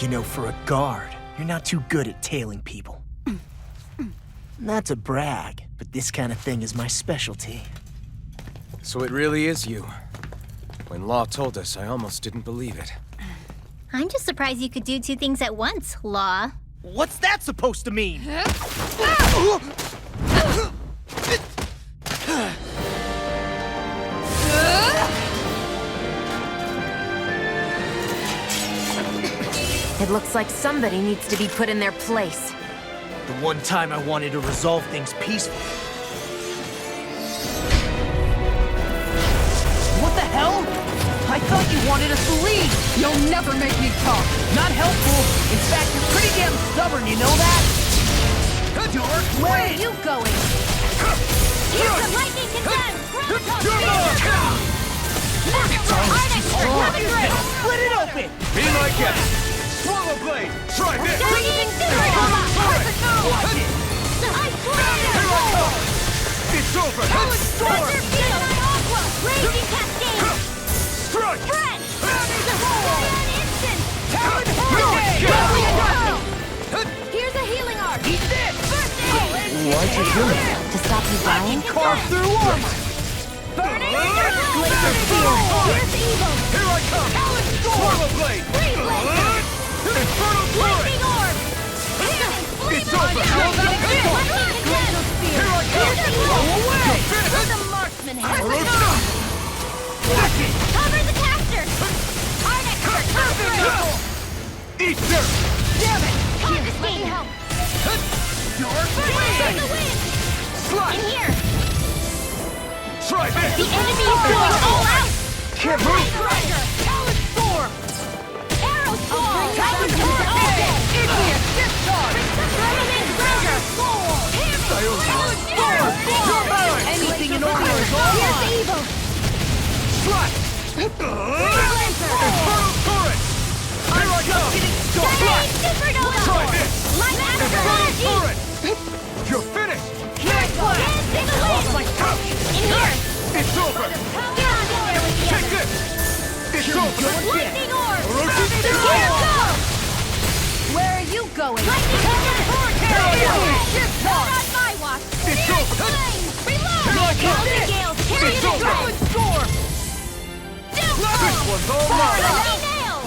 You know, for a guard, you're not too good at tailing people. Not to brag, but this kind of thing is my specialty.
So it really is you. When Law told us, I almost didn't believe it.
I'm just surprised you could do two things at once, Law.
What's that supposed to mean?
It looks like somebody needs to be put in their place.
The one time I wanted to resolve things peacefully. What the hell? I thought you wanted us to leave!
You'll never make me talk!
Not helpful! In fact, you're pretty damn stubborn, you know that?
Where are you going? Use the lightning condemn!
Split it open!
Be my guest! Swallow blade! Try this! It's over!
Raging cascade!
Strike!
Friend! Instant! Here's a healing arc!
Eat this!
Why'd you do it?
To stop you dying?
Carve through armor!
Burning! Laser field! Here's evil!
Here I come! Swallow blade!
Freeze laser!
Infernal torrent!
Lightning orb!
It's over! Here I come!
Away!
Finish!
The marksman has
Wicked!
Cover the caster! Arnex for
Eat dirt!
Damn it! Confiscate! Help! Burn the wind!
Slide!
In here!
Try this!
The enemy is going all out!
Can't move!
Treasure! Talon storm! Arrow storm! Talon storm!
Idiot! Discharge!
Revenant treasure! Talon storm!
Anything in order is all
Here's
mine!
evil!
Slide! Infernal torrent! Here I come!
Giant supernova!
Try this!
Light
Infernal
astrology!
torrent! You're finished!
Dance in the wind!
Ouch!
In here!
It's over!
Get on there with the
Take
others!
this! It's over!
Lightning orb!
Rotate
Here go! Where are you going? Lightning orb! Not on my watch!
It's over!
Reload!
Here I come!
Elder Gales! Carry
It's
the
over!
Talon storm!
This one's all mine!
Nail!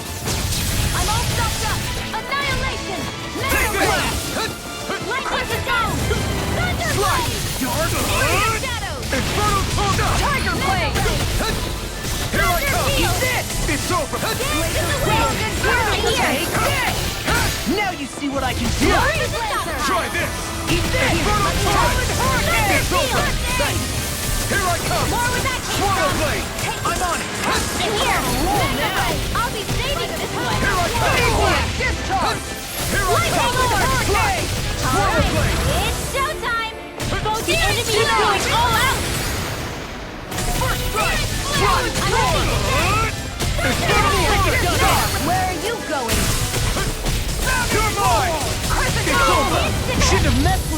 I'm all stopped up! Annihilation!
Take
Metal
this!
Lightning is down! Thunder
Slide!
Blade!
Dark!
Shadows!
Infernal torrent!
Tiger Blade!
Here I come!
Eat
this! It's over!
Dance in the wind!
Take this! Now you see what I can do!
Try this!
Eat this!
Infernal torrent! It's over!
Thanks!
Here I come!
More with that
Swallow blade!
I'm on it!
In here! I'll be saving this one!
Here I come!
Discharge!
Here I come!
Lightning
Swallow blade!
It's showtime! The enemy is going all out!
First strike!
I'm ready!
Infernal torrent!
Where are you going?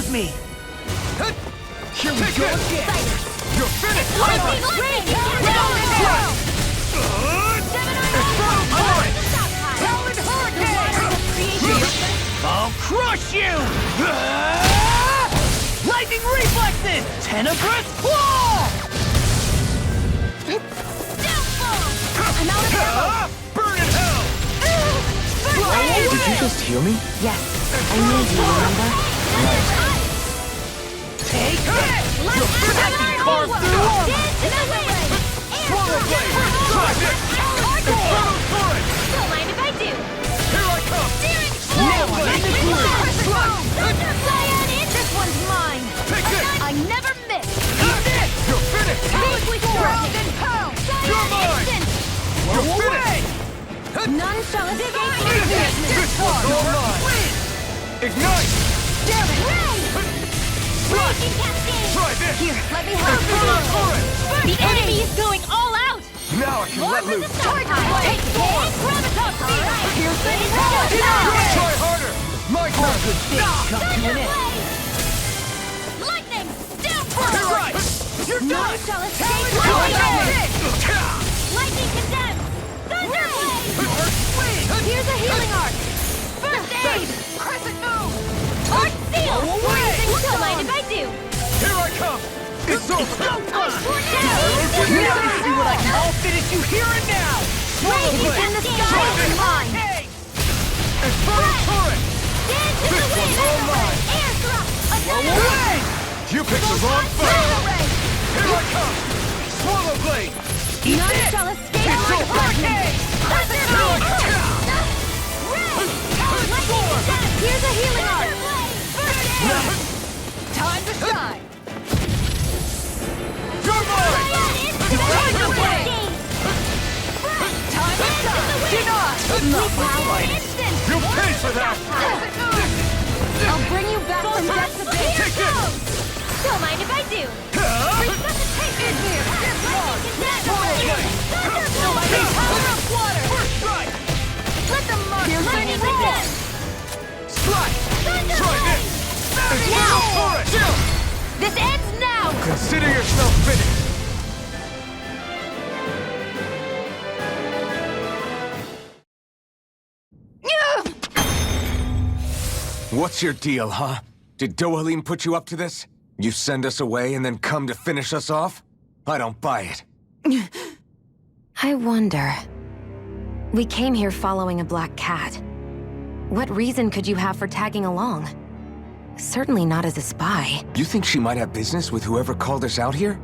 with me!
Here we go again!
You're finished!
Lightning!
I'll crush you! Lightning reflexes! Tenebrous claw!
I'm out of ammo!
Burn in hell!
Did you just hear me?
Yes, I need you, remember?
Take it! I can carve through armor! Swallow blade! Drive it! Inferno turret!
Don't mind if I do.
Here I come!
Steering
Swallow blade!
This one's mine.
Take it!
I never miss.
Eat this! You're finished!
Liquid strike and pound.
You're mine! You're finished!
None shall escape my
This one's all mine! Ignite!
Damn it! Raging cascade.
Try this!
Here, let me help you. The enemy is going all out.
Now I can let loose!
Take form. Gravitas field. Piercing power.
Try harder! My turn!
Good things come to an end. Lightning. Downfall.
You're right! You're
None
done!
shall escape my Lightning condemned. Thunderblade. Here's a healing arc. First aid. Crescent move. Arc seal. Don't mind if I do.
Here I come! It's over! I'll finish you here and now!
Rage in the sky is mine.
Inferno turret!
Dance in the
This
wind.
one's all mine.
Air thrust.
Away! You picked the wrong fight!
Ray.
Here I come! Swallow blade!
None shall escape
It's
my
over!
Here's a healing arc. Time to shine.
You're mine!
Time to shine. Denied.
Not my fight! You pay for that!
I'll bring you back from death to base.
Take it!
Don't mind if I do. Resuscitation here. Water.
First strike!
Let them mark. Lightning again.
Strike! Try this!
Now.
Turret!
This ends now.
Consider yourself finished. What's your deal, huh? Did Dohalim put you up to this? You send us away and then come to finish us off? I don't buy it.
I wonder. We came here following a black cat. What reason could you have for tagging along? Certainly not as a spy.
You think she might have business with whoever called us out here?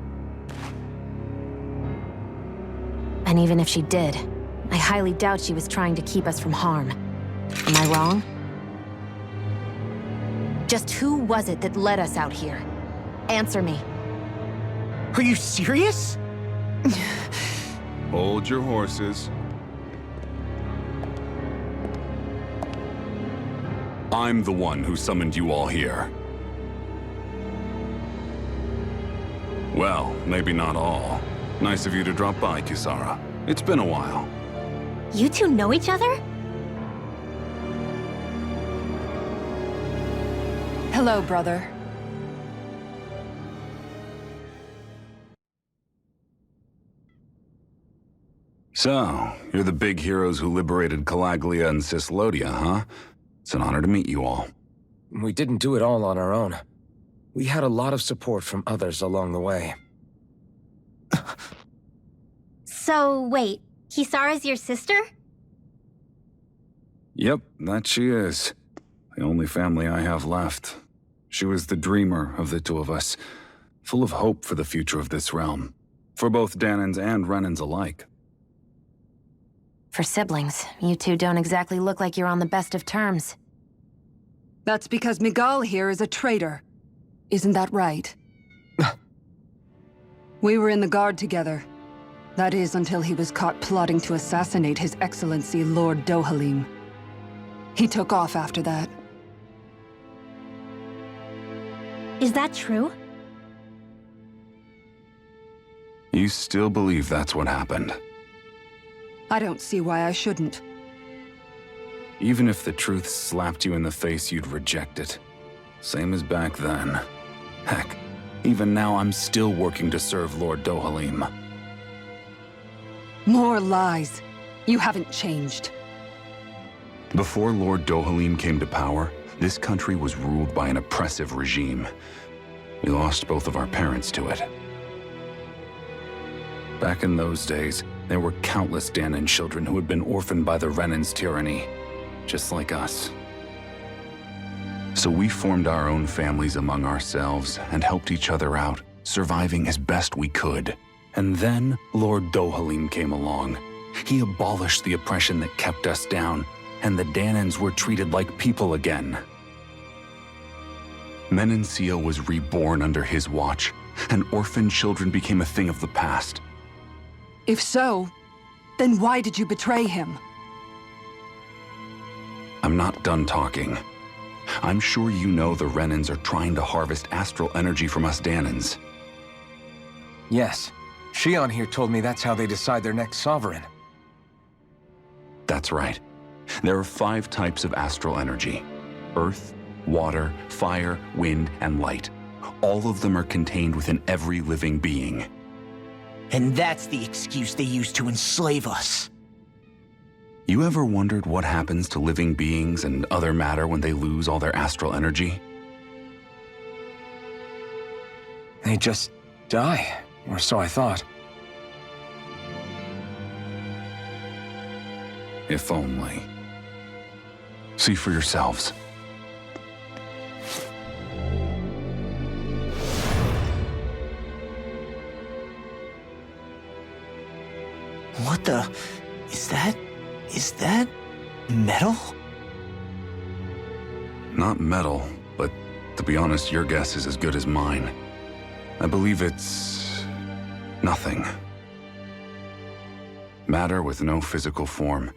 And even if she did, I highly doubt she was trying to keep us from harm. Am I wrong? Just who was it that led us out here? Answer me.
Are you serious?
Hold your horses. I'm the one who summoned you all here. Well, maybe not all. Nice of you to drop by, Kisara. It's been a while.
You two know each other?
Hello, brother.
So, you're the big heroes who liberated Calaglia and Cislodia, huh? It's an honor to meet you all.
We didn't do it all on our own. We had a lot of support from others along the way.
So, wait. Kisara's your sister?
Yep, that she is. The only family I have left. She was the dreamer of the two of us, full of hope for the future of this realm, for both Danans and Renans alike.
For siblings, you two don't exactly look like you're on the best of terms.
That's because Miguel here is a traitor. Isn't that right? We were in the Guard together. That is, until he was caught plotting to assassinate His Excellency Lord Dohalim. He took off after that.
Is that true?
You still believe that's what happened?
I don't see why I shouldn't.
Even if the truth slapped you in the face, you'd reject it. same as back then. Heck, even now I'm still working to serve Lord Dohalim.
More lies. You haven't changed.
Before Lord Dohalim came to power, this country was ruled by an oppressive regime. We lost both of our parents to it. Back in those days, there were countless Danan children who had been orphaned by the Renan's tyranny, just like us. So we formed our own families among ourselves and helped each other out, surviving as best we could. And then Lord Dohalim came along. He abolished the oppression that kept us down, and the Danans were treated like people again. Menancia was reborn under his watch, and orphaned children became a thing of the past.
If so, then why did you betray him?
I'm not done talking. I'm sure you know the Renans are trying to harvest astral energy from us Danans.
Yes. Shion here told me that's how they decide their next sovereign.
That's right. There are 5 types of astral energy: earth, water, fire, wind, and light. All of them are contained within every living being.
And that's the excuse they use to enslave us.
You ever wondered what happens to living beings and other matter when they lose all their astral energy?
They just die, or so I thought.
If only. See for yourselves.
What the... Is that... metal?
Not metal, but to be honest, your guess is as good as mine. I believe it's... nothing. Matter with no physical form.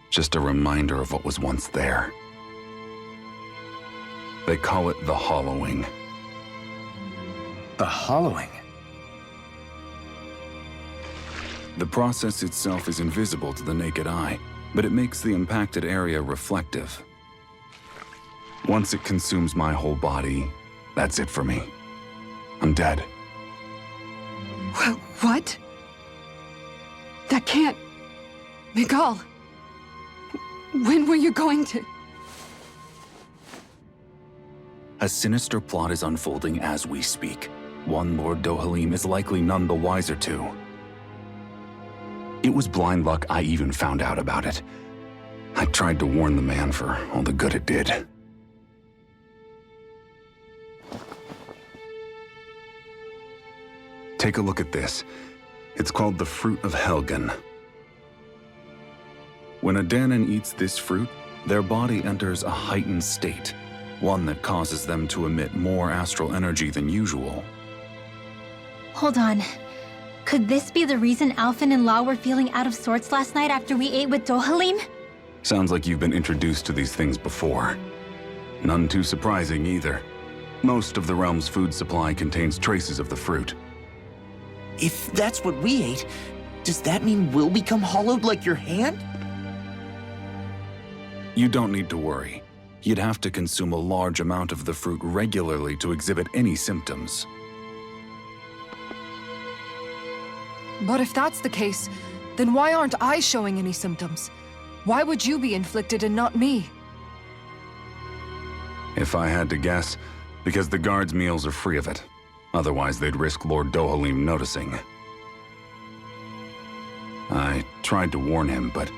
Just a reminder of what was once there. They call it the hollowing.
The hollowing?
The process itself is invisible to the naked eye, but it makes the impacted area reflective. Once it consumes my whole body, that's it for me. I'm dead.
What? That can't... Miguel, when were you going to...
A sinister plot is unfolding as we speak. One Lord Dohalim is likely none the wiser to. It was blind luck I even found out about it. I tried to warn the man for all the good it did. Take a look at this. It's called the Fruit of Helgen. When a Danan eats this fruit, their body enters a heightened state, one that causes them to emit more astral energy than usual.
Hold on. Could this be the reason Alphen and Law were feeling out of sorts last night after we ate with Dohalim?
Sounds like you've been introduced to these things before. None too surprising either. Most of the realm's food supply contains traces of the fruit.
If that's what we ate, does that mean we'll become hollowed like your hand?
You don't need to worry. You'd have to consume a large amount of the fruit regularly to exhibit any symptoms.
But if that's the case, then why aren't I showing any symptoms? Why would you be inflicted and not me?
If I had to guess, because the guards' meals are free of it. Otherwise, they'd risk Lord Dohalim noticing. I tried to warn him, but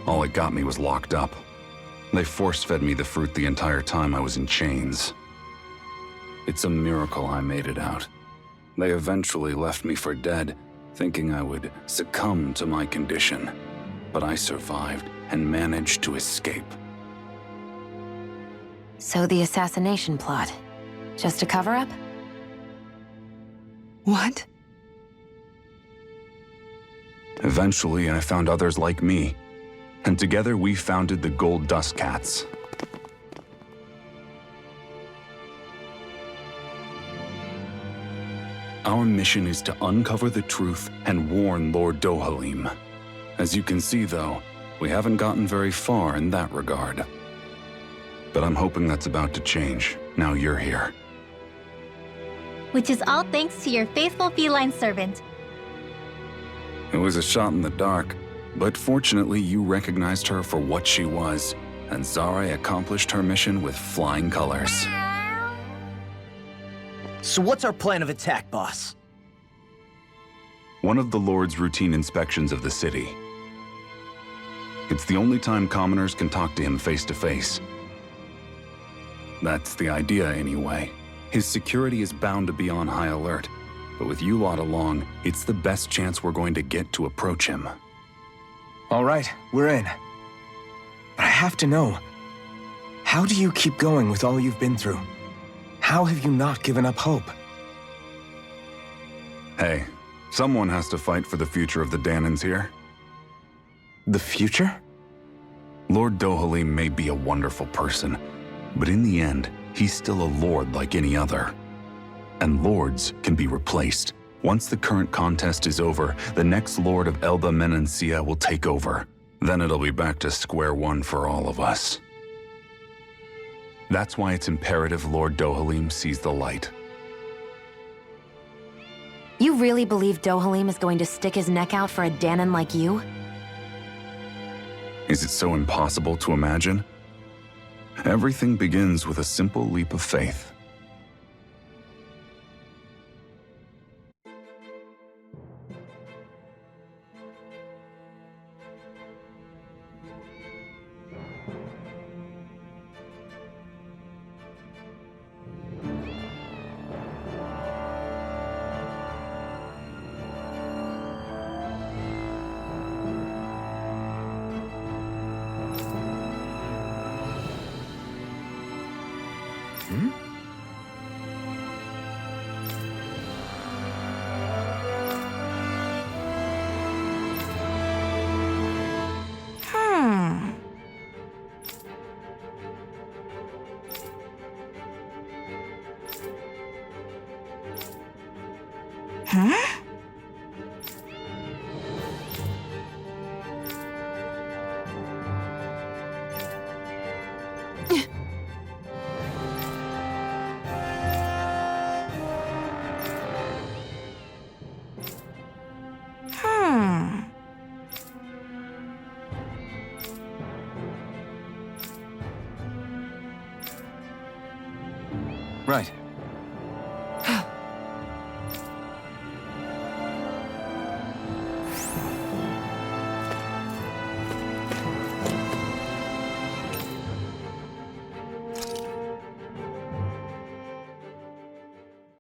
all it got me was locked up. They force-fed me the fruit the entire time I was in chains. It's a miracle I made it out. They eventually left me for dead, thinking I would succumb to my condition. But I survived and managed to escape.
So the assassination plot, just a cover-up?
What?
Eventually, I found others like me, and together we founded the Gold Dust Cats. Our mission is to uncover the truth and warn Lord Dohalim. As you can see, though, we haven't gotten very far in that regard. But I'm hoping that's about to change, now you're here.
Which is all thanks to your faithful feline servant.
It was a shot in the dark, but fortunately you recognized her for what she was, and Zare accomplished her mission with flying colors.
So what's our plan of attack, boss?
One of the Lord's routine inspections of the city. It's the only time commoners can talk to him face to face. That's the idea, anyway. His security is bound to be on high alert, but with you lot along, it's the best chance we're going to get to approach him.
All right, we're in. But I have to know, how do you keep going with all you've been through? How have you not given up hope?
Hey, someone has to fight for the future of the Danans here.
The future?
Lord Dohalim may be a wonderful person, but in the end, he's still a lord like any other. And lords can be replaced. Once the current contest is over, the next lord of Elba Menancia will take over. Then it'll be back to square one for all of us. That's why it's imperative Lord Dohalim sees the light.
You really believe Dohalim is going to stick his neck out for a Danan like you?
Is it so impossible to imagine? Everything begins with a simple leap of faith.
Right.